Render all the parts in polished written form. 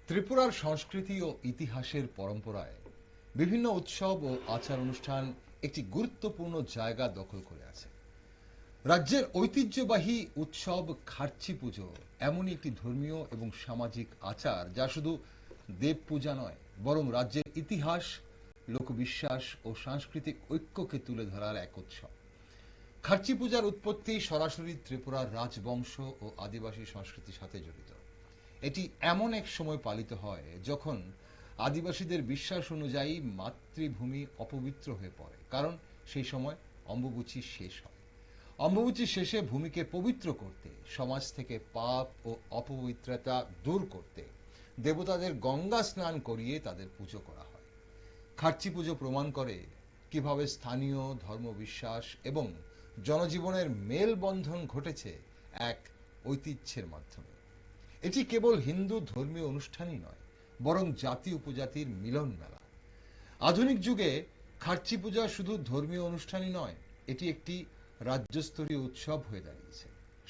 ত্রিপুরার সংস্কৃতি ও ইতিহাসের পরম্পরায় বিভিন্ন উৎসব ও আচার অনুষ্ঠান একটি গুরুত্বপূর্ণ জায়গা দখল করে আছে। রাজ্যের ঐতিহ্যবাহী উৎসব খার্চি পুজো এমনই একটি ধর্মীয় এবং সামাজিক আচার যা শুধু দেব পূজা নয়, বরং রাজ্যের ইতিহাস, লোকবিশ্বাস ও সাংস্কৃতিক ঐক্যকে তুলে ধরার এক উৎসব। খার্চি পূজার উৎপত্তি সরাসরি ত্রিপুরার রাজবংশ ও আদিবাসী সংস্কৃতির সাথে জড়িত। এটি এমন এক সময় পালিত হয় যখন আদিবাসীদের বিশ্বাস অনুযায়ী মাতৃভূমি অপবিত্র হয়ে পড়ে, কারণ সেই সময় অম্বুবাচী শেষ হয়। অম্বুবাচী শেষে ভূমিকে পবিত্র করতে, সমাজ থেকে পাপ ও অপবিত্রতা দূর করতে দেবতাদের গঙ্গা স্নান করিয়ে তাদের পুজো করা হয়। খার্চি পুজো প্রমাণ করে কিভাবে স্থানীয় ধর্মবিশ্বাস এবং জনজীবনের মেলবন্ধন ঘটেছে এক ঐতিহ্যের মাধ্যমে। এটি কেবল হিন্দু ধর্মীয় অনুষ্ঠানই নয়, বরং জাতি উপজাতির মিলন মেলা। আধুনিক যুগে খার্চি পূজা শুধু ধর্মীয় অনুষ্ঠানই নয়, এটি একটি রাজ্যস্তরীয় উৎসব হয়ে দাঁড়িয়েছে।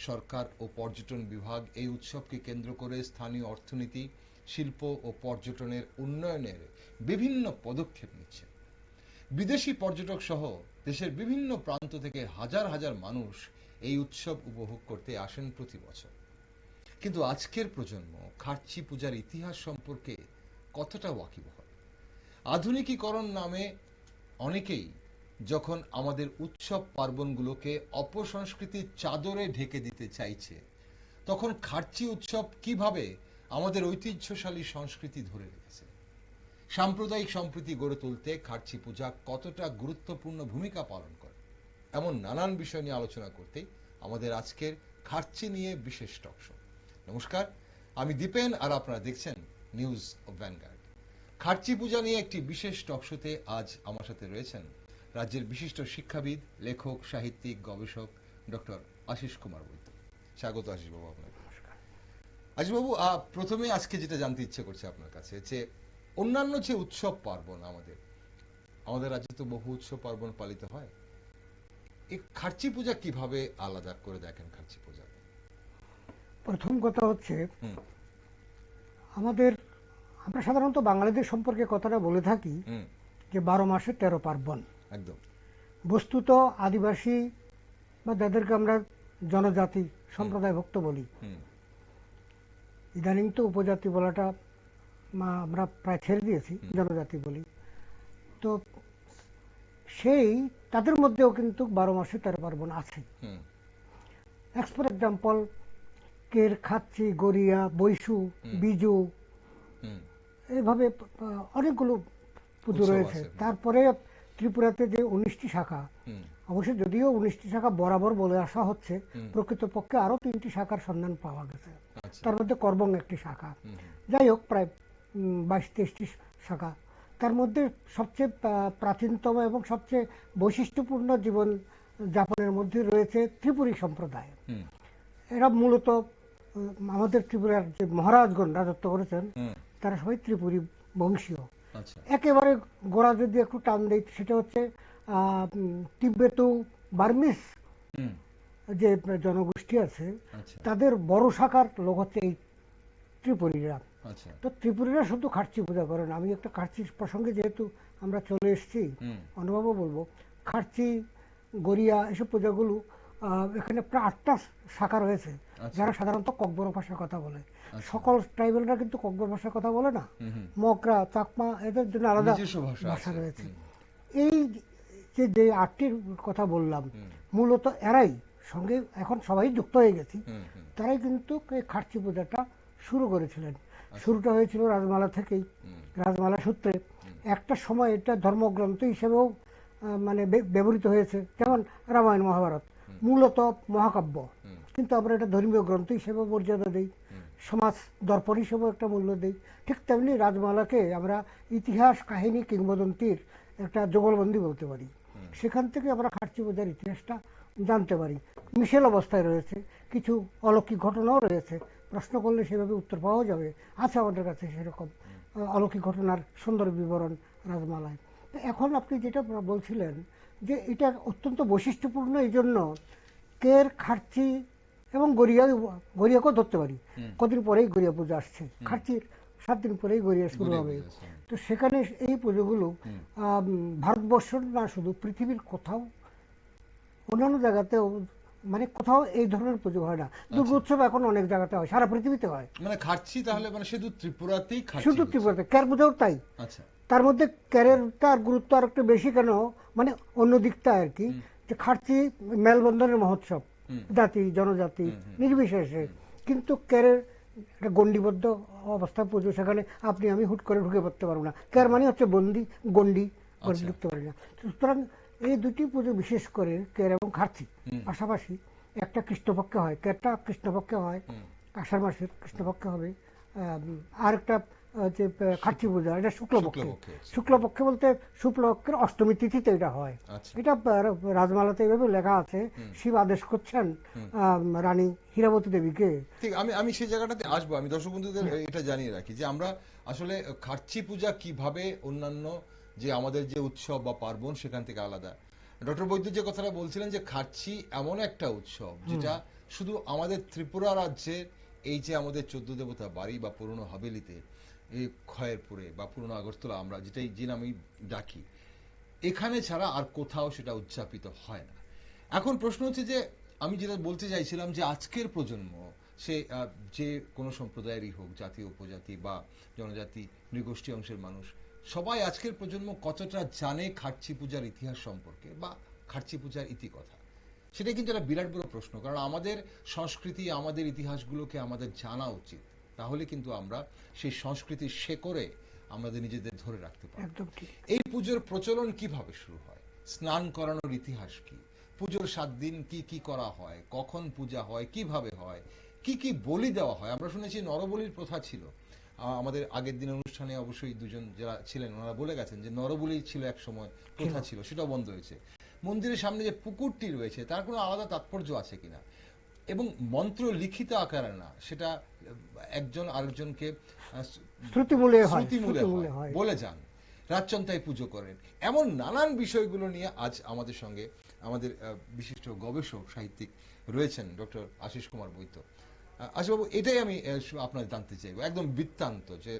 সরকার ও পর্যটন বিভাগ এই উৎসবকে কেন্দ্র করে স্থানীয় অর্থনীতি, শিল্প ও পর্যটনের উন্নয়নের বিভিন্ন পদক্ষেপ নিচ্ছে। বিদেশি পর্যটক সহ দেশের বিভিন্ন প্রান্ত থেকে হাজার হাজার মানুষ এই উৎসব উপভোগ করতে আসেন প্রতি বছর। কিন্তু আজকের প্রজন্ম খার্চি পূজার ইতিহাস সম্পর্কে কতটা ওয়াকিবহাল? আধুনিকীকরণ নামে অনেকেই যখন আমাদের উৎসব পার্বণগুলোকে অপসংস্কৃতির চাদরে ঢেকে দিতে চাইছে, তখন খার্চি উৎসব কিভাবে আমাদের ঐতিহ্যশালী সংস্কৃতি ধরে রেখেছে? সাম্প্রদায়িক সম্প্রীতি গড়ে তুলতে খার্চি পূজা কতটা গুরুত্বপূর্ণ ভূমিকা পালন করে, এমন নানান বিষয় নিয়ে আলোচনা করতে আমাদের আজকের খার্চি নিয়ে বিশেষ টক শো। নমস্কার, আমি দীপেন আর আপনারা দেখছেন নিউজ অফ ভ্যানগার্ড। খার্চি পূজা নিয়ে একটি বিশেষ টক শোতে আজ আমার সাথে রয়েছেন রাজ্যের বিশিষ্ট শিক্ষাবিদ, লেখক, সাহিত্যিক, গবেষক ডক্টর আশিস কুমার বৈদ্য। স্বাগত আশিস বাবু আপনাকে। আশিস বাবু, প্রথমে আজকে যেটা জানতে ইচ্ছে করছে আপনার কাছে, যে অন্যান্য যে উৎসব পার্বণ আমাদের রাজ্যে তো বহু উৎসব পার্বণ পালিত হয়, এই খার্চি পূজা কিভাবে আলাদা করে দেখেন খার্চি পূজা? প্রথম কথা হচ্ছে, আমরা সাধারণত বাঙালিদের সম্পর্কে কথাটা বলে থাকি যে 12 মাসে 13 পার্বণ। একদম। বস্তুত আদিবাসী বা যাদেরকে আমরা জনজাতি সম্প্রদায়ভুক্ত বলি, ইদানিং তো উপজাতি বলাটা আমরা প্রায় ছেড়ে দিয়েছি, জনজাতি বলি। তো সেই তাদের মধ্যেও কিন্তু 12 মাসে 13 পার্বণ আছে। ফর এক্সাম্পল, কের, খাচ্ছি, গড়িয়া, বৈশু, বিজু, এইভাবে অনেকগুলো পুজো রয়েছে। তারপরে ত্রিপুরাতে যে 19টি শাখা, অবশ্য যদিও 19টি শাখা বরাবর বলে আসা হচ্ছে, প্রকৃতপক্ষে আরো 3টি শাখার সন্ধান পাওয়া গেছে। তার মধ্যে করবং একটি শাখা। যাই হোক, প্রায় 22-23টি শাখা। তার মধ্যে সবচেয়ে প্রাচীনতম এবং সবচেয়ে বৈশিষ্ট্যপূর্ণ জীবন যাপনের মধ্যে রয়েছে ত্রিপুরী সম্প্রদায়। এরা মূলত আমাদের ত্রিপুরার যে মহারাজগণ রাজত্ব করেছেন, তারা সবাই ত্রিপুরী বংশীয়। একেবারে গোড়া যদি একটু টান দেয়, সেটা হচ্ছে তিব্বেতু বার্মিস যে জনগোষ্ঠী আছে, তাদের বড় শাখার লোক হচ্ছে এই ত্রিপুরীরা। তো ত্রিপুরীরা শুধু খার্চি পূজা করেন। আমি একটা খার্চির প্রসঙ্গে যেহেতু আমরা চলে এসেছি, অনুভবও বলবো, খার্চি, গড়িয়া এসব পূজাগুলো এখানে প্রায় 8টা শাখা রয়েছে, যারা সাধারণত ককবর ভাষার কথা বলে। সকল ট্রাইবেলরা কিন্তু ককবর ভাষার কথা বলে না। মকরা, চাকমা, এদের জন্য আলাদা ভাষা রয়েছে। এই যে 8টির কথা বললাম, মূলত এরাই সঙ্গে এখন সবাই যুক্ত হয়ে গেছি, তারাই কিন্তু এই খার্চি পূজাটা শুরু করেছিলেন। শুরুটা হয়েছিল রাজমালা থেকেই, রাজমালা সূত্রে। একটা সময় এটা ধর্মগ্রন্থ হিসেবেও মানে ব্যবহৃত হয়েছে, যেমন রামায়ণ, মহাভারত মূলত মহাকাব্য, কিন্তু আমরা এটা ধর্মীয় গ্রন্থ হিসেবে মর্যাদা দিই, সমাজ দর্পণ হিসেবেও একটা মূল্য দিই। ঠিক তেমনি রাজমালাকে আমরা ইতিহাস, কাহিনী, কিংবদন্তির একটা যুগলবন্দি বলতে পারি। সেখান থেকে আমরা খার্চি পূজার ইতিহাসটা জানতে পারি। মিশেল অবস্থায় রয়েছে, কিছু অলৌকিক ঘটনাও রয়েছে। প্রশ্ন করলে সেভাবে উত্তর পাওয়া যাবে, আছে আমাদের কাছে সেরকম অলৌকিক ঘটনার সুন্দর বিবরণ রাজমালায়। এখন আপনি যেটা বলছিলেন যে এটা অত্যন্ত বৈশিষ্ট্যপূর্ণ, এই জন্য কের, খার্চি এবং গড়িয়াকেও ধরতে পারি। কদিন পরেই গড়িয়া পূজা আসছে। খার্চির 7 দিন পরেই গড়িয়ে শুরু হবে। তো সেখানে এই পুজোগুলো ভারতবর্ষ না শুধু পৃথিবীর কোথাও অন্যান্য জায়গাতেও মানে কোথাও এই ধরনের পুজো হয় না। দুর্গোৎসব এখন অনেক জায়গাতে হয়, সারা পৃথিবীতে হয়। মানে খাচ্ছি তাহলে মানে শুধু ত্রিপুরাতেই খাচ্ছি, শুধু ত্রিপুরাতে ক্যার পুজোও তাই। আচ্ছা, তার মধ্যে ক্যারের তার গুরুত্ব আর একটু বেশি কেন, মানে অন্য দিকটা আর কি, যে খাচ্ছি মেলবন্ধনের মহোৎসব, জাতি জনজাতি নির্বিশেষে, কিন্তু ক্যারের একটা গণ্ডিবদ্ধ অবস্থায় পুজো, সেখানে আপনি আমি হুট করে ঢুকে পড়তে পারবো না। ক্যার মানে হচ্ছে বন্দি, গণ্ডি ঢুকতে পারি না। সুতরাং এই দুটি পুজো বিশেষ করে ক্যার এবং খার্চি পাশাপাশি একটা কৃষ্ণপক্ষে হয়, ক্যারটা কৃষ্ণপক্ষে হয়, আষাঢ় মাসের কৃষ্ণপক্ষে হবে, আর একটা যে খার্চি পূজা এটা শুক্লপক্ষে। শুক্লপক্ষে বলতে শুক্লপক্ষের অষ্টমী তিথিতে এটা হয়। এটা রাজমালাতে এইভাবে লেখা আছে, শিব আদেশ করছেন রানী হীরাবতী দেবীকে। ঠিক, আমি সেই জায়গাটাতে আসবো। আমি দর্শক বন্ধুদের এটা জানিয়ে রাখি যে আমরা আসলে খার্চি পূজা কিভাবে অন্যান্য যে আমাদের যে উৎসব বা পার্বণ সেখান থেকে আলাদা। ডক্টর বৈদ্য যে কথাটা বলছিলেন যে খার্চি এমন একটা উৎসব যেটা শুধু আমাদের ত্রিপুরা রাজ্যের এই যে আমাদের 14 দেবতা বাড়ি বা পুরনো হাভেলিতে, এই খয়েরপুরে বা পুরনো আগরতলা আমরা যেটাই যে নামেই ডাকি, এখানে ছাড়া আর কোথাও সেটা উদযাপিত হয় না। এখন প্রশ্ন হচ্ছে যে আমি যেটা বলতে চাইছিলাম যে আজকের প্রজন্ম, সে যে কোনো সম্প্রদায়েরই হোক, জাতি উপজাতি বা জনজাতি নৃগোষ্ঠী অংশের মানুষ, সবাই আজকের প্রজন্ম কতটা জানে খার্চি পূজার ইতিহাস সম্পর্কে বা খার্চি পূজার ইতিকথা, সেটা কিন্তু একটা বিরাট বড় প্রশ্ন। কারণ আমাদের সংস্কৃতি, আমাদের ইতিহাসগুলোকে আমাদের জানা উচিত, তাহলে কিন্তু আমরা সেই সংস্কৃতির শেকড়ে আমাদের নিজেদের ধরে রাখতে পারি। এই পুজোর প্রচলন কিভাবে শুরু হয়, স্নান করানোর ইতিহাস কি, পুজোর 7 দিন কি কি করা হয়, কখন পূজা হয়, কিভাবে হয়, কি কি বলি দেওয়া হয়। আমরা শুনেছি নরবলির প্রথা ছিল। আমাদের আগের দিনের অনুষ্ঠানে অবশ্যই দুজন যারা ছিলেন ওনারা বলে গেছেন যে নরবলি ছিল এক সময়, প্রথা ছিল, সেটাও বন্ধ হয়েছে। মন্দিরের সামনে যে পুকুরটি রয়েছে তার কোনো আলাদা তাৎপর্য আছে কিনা, এবং মন্ত্র লিখিত আকারে না, সেটা একজন আরেকজনকে শ্রুতিমূলে বলে যান, রাজচন্দ্রায় পুজো করেন, এমন নানান বিষয়গুলো নিয়ে আজ আমাদের সঙ্গে আমাদের বিশিষ্ট গবেষক সাহিত্যিক রয়েছেন ডক্টর আশিস কুমার বৈদ্য। আশিসবাবু, এটাই আমি আপনার জানতে চাইবো একদম বৃত্তান্ত, যে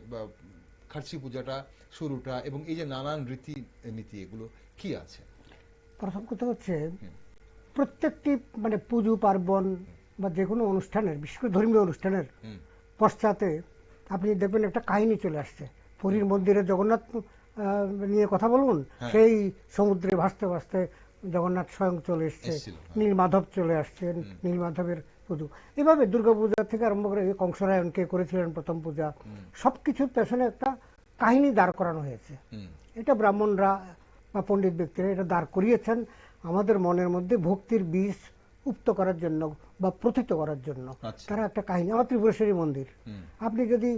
খার্চি পূজাটা শুরুটা এবং এই যে নানান রীতি নীতি এগুলো কি আছে। প্রথম কথা হচ্ছে প্রত্যেকটি মানে পুজো পার্বণ বা যে কোনো অনুষ্ঠানের, বিশেষ করে ধর্মীয় অনুষ্ঠানের পশ্চাতে আপনি দেখবেন একটা কাহিনী চলে আসছে। পুরীর মন্দিরে জগন্নাথ নিয়ে কথা বলুন, সেই সমুদ্রে ভাসতে ভাসতে জগন্নাথ স্বয়ং চলে এসছে, নীলমাধব চলে আসছেন, নীলমাধবের পুজো। এভাবে দুর্গাপূজা থেকে আরম্ভ করে কংসরায়ণকে করেছিলেন প্রথম পূজা, সবকিছুর পেছনে একটা কাহিনী দাঁড় করানো হয়েছে। এটা ব্রাহ্মণরা বা পণ্ডিত ব্যক্তিরা এটা দাঁড় করিয়েছেন আমাদের মনের মধ্যে ভক্তির বীজ উক্ত করার জন্য বা প্রথিত করার জন্য। তারা একটা কাহিনী, আমার ত্রিপুরেশ্বরী মন্দির, আপনি যদি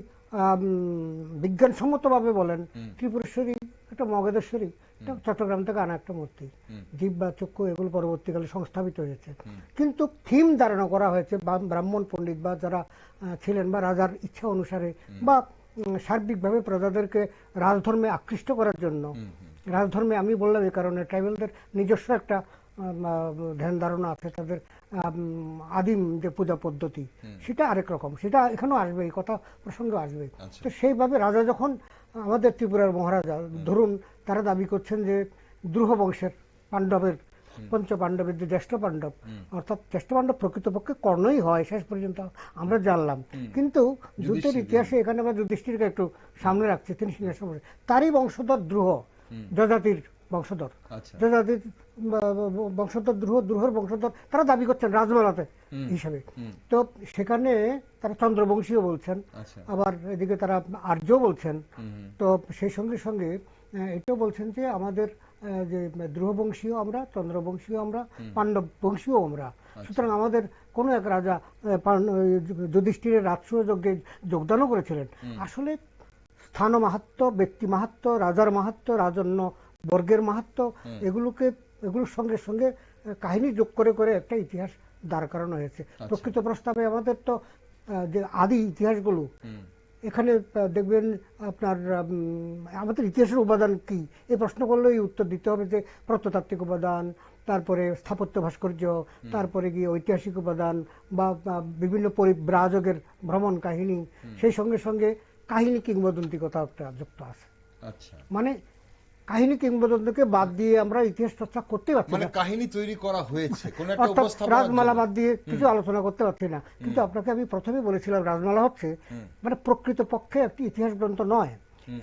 বিজ্ঞানসম্মতভাবে বলেন, ত্রিপুরেশ্বরী একটা মগধেশ্বরী, এটা চট্টগ্রাম থেকে আনা একটা মূর্তি, জীব বা চক্ষু এগুলো পরবর্তীকালে সংস্থাপিত হয়েছে। কিন্তু থিম ধারণা করা হয়েছে ব্রাহ্মণ পণ্ডিত বা যারা ছিলেন বা রাজার ইচ্ছা অনুসারে বা সার্বিকভাবে প্রজাদেরকে রাজধর্মে আকৃষ্ট করার জন্য। রাজধর্মে আমি বললাম এই কারণে ট্রাইবেলদের নিজস্ব একটা ধ্যান ধারণা আছে, তাদের আদিম যে পূজা পদ্ধতি সেটা আরেক রকম, সেটা এখানেও আসবে, এই কথা প্রসঙ্গে আসবে। তো সেইভাবে রাজা যখন আমাদের ত্রিপুরার মহারাজা, ধরুন তারা দাবি করছেন যে দ্রুহ বংশের পাণ্ডবের, পঞ্চ পাণ্ডবের যে জ্যেষ্ঠ পাণ্ডব, অর্থাৎ জ্যেষ্ঠ পাণ্ডব প্রকৃতপক্ষে কর্ণই হয়, শেষ পর্যন্ত আমরা জানলাম। কিন্তু যুদ্ধের ইতিহাসে এখানে আমরা যুধিষ্ঠিরকে একটু সামনে রাখছি, তিনি সিংহাসন, তারই বংশধর দ্রুহ, যজাতির বংশধর, যজাতির বংশধর দ্রুহ, দ্রুহর বংশধর তারা দাবি করছেন রাজমালাতে হিসাবে। তো সেখানে তারা চন্দ্রবংশীয় বলছেন, আবার এদিকে তারা আর্য বলছেন। তো সেই সঙ্গে সঙ্গে এটাও বলছেন যে আমাদের যে দ্রুহবংশীয় আমরা, চন্দ্রবংশীয় আমরা, পাণ্ডব বংশীয় আমরা। সুতরাং আমাদের কোন এক রাজা যুধিষ্ঠিরের রাজসূয় যজ্ঞে যোগদানও করেছিলেন। আসলে স্থান মাহাত্ম্য, ব্যক্তি মাহাত্ম্য, রাজার মাহাত্ম্য, রাজন্য বর্গের মাহাত্ম্য, এগুলোর সঙ্গে সঙ্গে কাহিনী যোগ করে করে একটা ইতিহাস দাঁড় করানো হয়েছে। প্রকৃত প্রস্তাবে আমাদের তো যে আদি ইতিহাসগুলো, এখানে দেখবেন আপনার আমাদের ইতিহাসের উপাদান কি, এই প্রশ্ন করলেই উত্তর দিতে হবে যে প্রত্নতাত্ত্বিক উপাদান, তারপরে স্থাপত্য ভাস্কর্য, তারপরে গিয়ে ঐতিহাসিক উপাদান বা বিভিন্ন পরিব্রাজকের ভ্রমণ কাহিনী, সেই সঙ্গে সঙ্গে কাহিনী কিংবদন্তিকতা একটা যুক্ত আছে। আচ্ছা, মানে কাহিনী কিংবদন্তিকে বাদ দিয়ে আমরা ইতিহাস চর্চা করতে পারছি মানে না, কাহিনী তৈরি করা হয়েছে কোন একটা অর্থাৎ উপস্থাপনার রাজমালা জন্য। বাদ দিয়ে কিছু আলোচনা করতে পারছি না। কিন্তু আপনাকে আমি প্রথমে বলেছিলাম রাজমালা হচ্ছে মানে প্রকৃত পক্ষে একটি ইতিহাস গ্রন্থ নয়,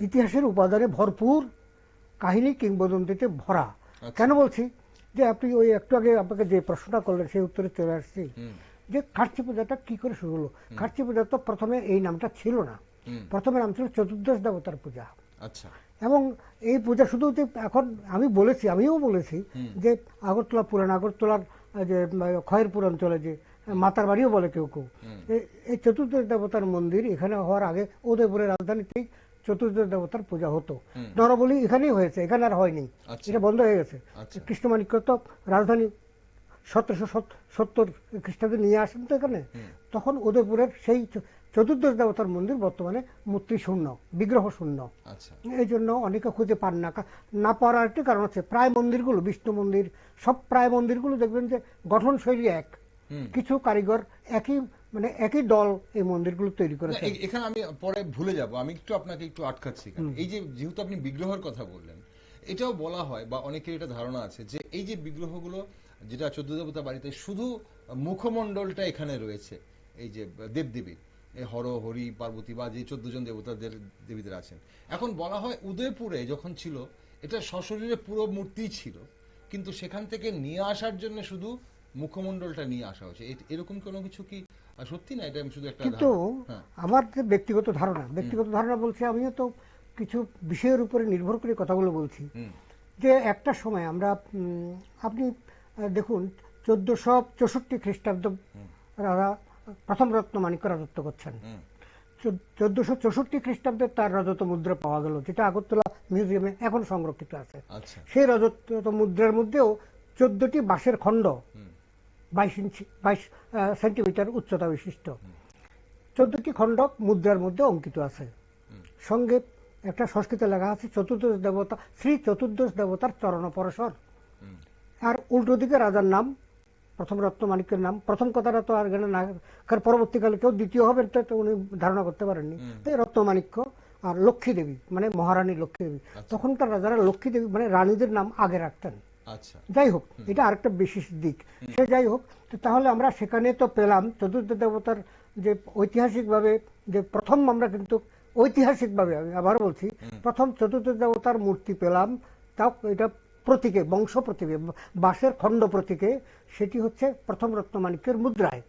ইতিহাসের উপাদানে ভরপুর, কাহিনী কিংবদন্তিতে ভরা। কেন বলছি, যে আপনি ওই একটু আগে আপনাকে যে প্রশ্নটা করলেন সেই উত্তরে চলে আসছি, যে খার্চি পূজাটা কি করে শুরু হলো। খার্চি পূজা তো প্রথমে এই নামটা ছিল না, প্রথমে নাম ছিল চতুর্দশ দেবতার পূজা। আচ্ছা, এবং এই পূজা শুধু যে এখন আমিও বলেছি যে আগরতলা পুরাণ, আগরতলার যে খয়েরপুর অঞ্চলে যে মাতার বাড়িও বলে কেউ কেউ, এই চতুর্দশ দেবতার মন্দির এখানে হওয়ার আগে উদয়পুরের রাজধানীতেই চতুর্দশ দেবতার পূজা হতো। নরবলি এখানেই হয়েছে, এখানে আর হয়নি, এটা বন্ধ হয়ে গেছে। কৃষ্ণমাণিক্য তো রাজধানী 1770 খ্রিস্টাব্দে নিয়ে আসেন তো এখানে, তখন উদয়পুরের সেই চতুর্দশ দেবতার মন্দির বর্তমানে মূর্তি শূন্য, বিগ্রহ শূন্য। এই জন্য অনেকে খুঁজে পান না, না পাওয়ার একটি কারণ হচ্ছে প্রায় মন্দিরগুলো, বিষ্ণু মন্দির সব প্রায় মন্দিরগুলো দেখবেন যে গঠন শৈলী এক, কিছু কারিগর একই দল এই মন্দিরগুলো তৈরি করেছে। এখানে আমি পরে ভুলে যাব, আমি একটু আপনাকে একটু আটকাচ্ছি। এই যে যেহেতু আপনি বিগ্রহের কথা বললেন, এটাও বলা হয় বা অনেকের এটা ধারণা আছে যে এই যে বিগ্রহগুলো যেটা 14 দেবতা বাড়িতে শুধু মুখমণ্ডলটা এখানে রয়েছে, এই যে দেবদেবীর হর, হরি, পার্বতী বা যে 14 জন দেবতাদের দেবীদের আছেন, এখন বলা হয় উদয়পুরে যখন ছিল এটা সশরীরে পুরো মূর্তি ছিল, কিন্তু সেখান থেকে নিয়ে আসার জন্য শুধু মুখমণ্ডলটা নিয়ে আসা হয়েছে। এরকম কোনো কিছু কি সত্যি না? এটা শুধু একটা কিন্তু আমার যে ব্যক্তিগত ধারণা বলছে, আমিও তো কিছু বিষয়ের উপরে নির্ভর করে কথাগুলো বলছি, যে একটা সময় আমরা আপনি দেখুন 1464 খ্রিস্টাব্দ রাজা প্রথম রত্নমাণিক্য রাজত্ব করছেন। 1464 খ্রিস্টাব্দে তার রাজত্ব মুদ্রা পাওয়া গেল, যেটা আগরতলা মিউজিয়ামে এখন সংরক্ষিত আছে। সেই রাজত্ব মুদ্রার মধ্যেও 14টি বাঁশের খণ্ড 22 সেন্টিমিটার উচ্চতা বিশিষ্ট 14টি খণ্ড মুদ্রার মধ্যে অঙ্কিত আছে। সঙ্গে একটা সংস্কৃতে লেখা আছে চতুর্দশ দেবতা, শ্রী চতুর্দশ দেবতার চরণ পরশর। আর উল্টো দিকে রাজার নাম, প্রথম রত্নমাণিক্যের নাম। প্রথম কথাটা তো আর না, কারণ পরবর্তীকালে কেউ দ্বিতীয় হবেন তো উনি ধারণা করতে পারেননি। তাই রত্নমাণিক্য আর লক্ষ্মী দেবী মানে মহারানী লক্ষ্মী দেবী, তখনকার রাজারা লক্ষ্মী দেবী মানে রানীদের নাম আগে রাখতেন। যাই হোক, এটা আরেকটা বিশেষ দিক। সে যাই হোক, তাহলে আমরা সেখানে তো পেলাম চতুর্দশ দেবতার যে ঐতিহাসিকভাবে যে প্রথম, আমরা কিন্তু ঐতিহাসিকভাবে আমি আবার বলছি, প্রথম চতুর্দশ দেবতার মূর্তি পেলাম, তাও এটা প্রতীকে, বংশ প্রতীকে, বাঁশের খণ্ড প্রতীকে, সেটি হচ্ছে প্রথম রত্নমাণিক্যের মুদ্রায়।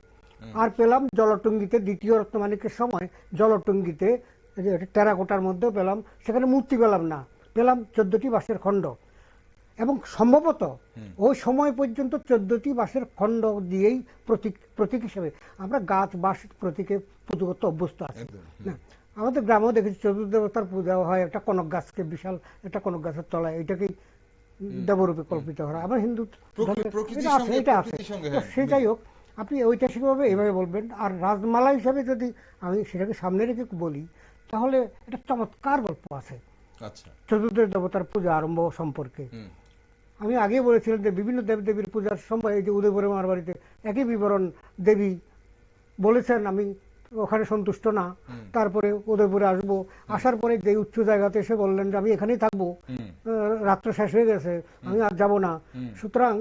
আর পেলাম জলটুঙ্গিতে, দ্বিতীয় রত্নমাণিক্যের সময় জলটুঙ্গিতে টেরাকোটার মধ্যেও পেলাম, সেখানে মূর্তি পেলাম না, পেলাম 14টি বাঁশের খণ্ড। এবং সম্ভবত ওই সময় পর্যন্ত 14টি বাঁশের খণ্ড দিয়েই প্রতীক হিসেবে আমরা গাছ বাঁশ প্রতীকে পুজো করতে অভ্যস্ত আছি। আমাদের গ্রামেও দেখেছি চতুর্দেবতার পূজা হয় একটা কনক গাছকে, বিশাল একটা কনক গাছের তলায়, এটাকেই দেবরূপে কল্পিত করা। আমার হিন্দু এটা আছে। সে যাই হোক, আপনি ঐতিহাসিকভাবে এইভাবে বলবেন। আর রাজমালা হিসাবে যদি আমি সেটাকে সামনে রেখে বলি, তাহলে একটা চমৎকার গল্প আছে চতুর্দশ দেবতার পূজা আরম্ভ সম্পর্কে। আমি আগে বলেছিলাম যে বিভিন্ন দেবদেবীর পূজার সময় এই যে উদয়পুরে মার বাড়িতে একই বিবরণ দেবী বলেছেন, আমি ওখানে সন্তুষ্ট না, তারপরে উদয়পুরে আসবো, আসার পরে যে উচ্চ জায়গাতে এসে বললেন যে আমি এখানেই থাকবো, রাত্র শেষ হয়ে গেছে, আমি আর যাব না। সুতরাং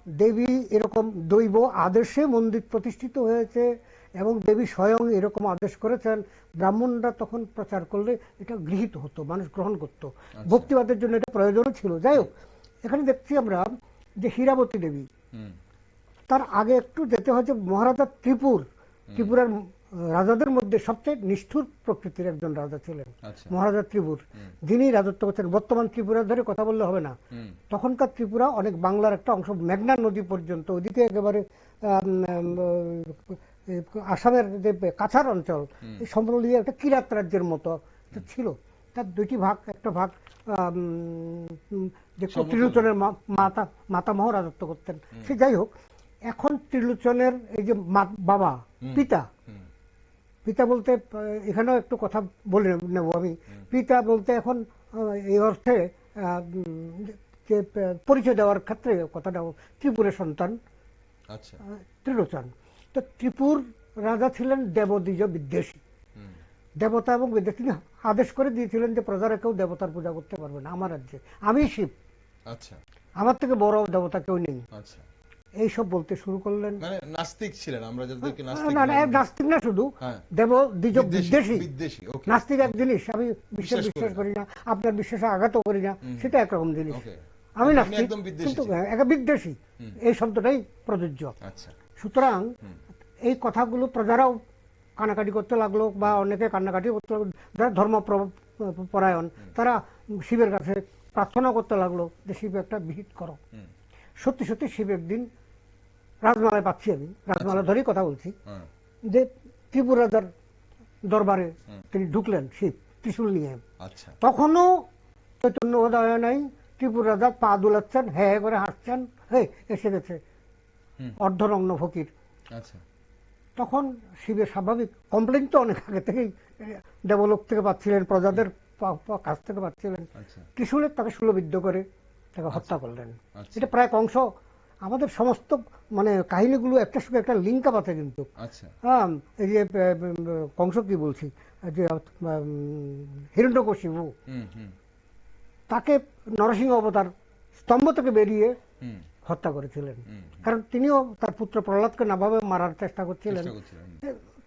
দেবী এরকম দৈব আদেশে মন্দির প্রতিষ্ঠিত হয়েছে এবং দেবী স্বয়ং এরকম আদেশ করেছেন। ব্রাহ্মণরা তখন প্রচার করলে এটা গৃহীত হতো, মানুষ গ্রহণ করত, ভক্তিবাদের জন্য এটা প্রয়োজনও ছিল। যাই হোক, এখানে দেখছি আমরা যে হীরাবতী দেবী, তার আগে একটু যেতে হচ্ছে মহারাজা ত্রিপুরার রাজাদের মধ্যে সবচেয়ে নিষ্ঠুর প্রকৃতির একজন রাজা ছিলেন মহারাজা ত্রিপুর, যিনি রাজত্ব করছেন। বর্তমান ত্রিপুরা ধরে কথা বললে হবে না, তখনকার ত্রিপুরা অনেক বাংলার একটা অংশ, মেঘনা নদী পর্যন্ত, ওইদিকে একেবারে আসামের যে কাছার অঞ্চল, এই সম্পূর্ণ একটা কিরাত রাজ্যের মতো ছিল। তার দুইটি ভাগ, একটা ভাগ যে ত্রিলোচনের মাতামহ রাজত্ব করতেন। সে যাই হোক, এখন ত্রিলোচনের এই যে বাবা পিতা বলতে এখানেও একটু কথা বলে নেব আমি। পিতা বলতে এখন এই অর্থে যে পরিচয় দেওয়ার ক্ষেত্রে কথাটা, ত্রিপুরের সন্তান ত্রিলোচন। তো ত্রিপুর রাজা ছিলেন দেবদ্বিজ বিদ্বেষী। দেবতা এবং বিদ্যা তিনি আদেশ করে দিয়েছিলেন যে প্রজারা কেউ দেবতার পূজা করতে পারবে না আমার রাজ্যে, আমি শিব, আচ্ছা আমার থেকে বড় দেবতা কেউ নেই, আচ্ছা। এইসব বলতে শুরু করলেন। মানে নাস্তিক ছিলেন, আমরা যাদেরকে নাস্তিক না নাস্তিক না শুধু, হ্যাঁ, দেব দ্বিজ বিদ্বেষী। বিদ্বেষী, ওকে। নাস্তিক এক জিনিস, আমি বিশ্বাস করি না, আপনার বিশ্বাসে আঘাত করি না, সেটা একরকম জিনিস। ওকে, আমি নাস্তিক একদম বিদ্বেষী কিন্তু ছিলেন। একটা বিদ্বেষী, এই শব্দটাই প্রযোজ্য। আচ্ছা, সুতরাং এই কথাগুলো প্রজারাও কানাকাটি করতে লাগলো, বা অনেকে কান্নাকাটি করতে লাগলো, যারা ধর্ম পরায়ণ তারা শিবের কাছে প্রার্থনা করতে লাগলো যে শিব একটা বিহিত করো। সত্যি সত্যি শিব একদিন রাজমালায় পাচ্ছি, আমি রাজমালা ধরেই কথা বলছি, যে ত্রিপুর রাজার দরবারে তিনি ঢুকলেন শিব ত্রিশূল নিয়ে। আচ্ছা, তখনও চৈতন্য উদয় নাই, ত্রিপুর রাজা পা দুলাচ্ছেন, হ্যাঁ করে হাসছেন, হে এসে গেছে অর্ধনগ্ন ফকির। আচ্ছা, তখন শিবের স্বাভাবিক কমপ্লেন তো অনেক আগে থেকেই দেবলোক থেকে পাচ্ছিলেন, প্রজাদের কাছ থেকে পাচ্ছিলেন, ত্রিশূলের তাকে শূলবিদ্ধ করে তাকে হত্যা করলেন। এটা প্রায় কংস, আমাদের সমস্ত মানে কাহিনীগুলো একটার সঙ্গে একটা লিঙ্ক আপ আছে কিন্তু। হ্যাঁ, এই যে কংস কি বলছি, যে হিরণ্যকশিপু তাকে নরসিংহ অবতার স্তম্ভ থেকে বেরিয়ে হত্যা করেছিলেন, কারণ তিনিও তার পুত্র প্রহ্লাদকে নাভাবে মারার চেষ্টা করছিলেন,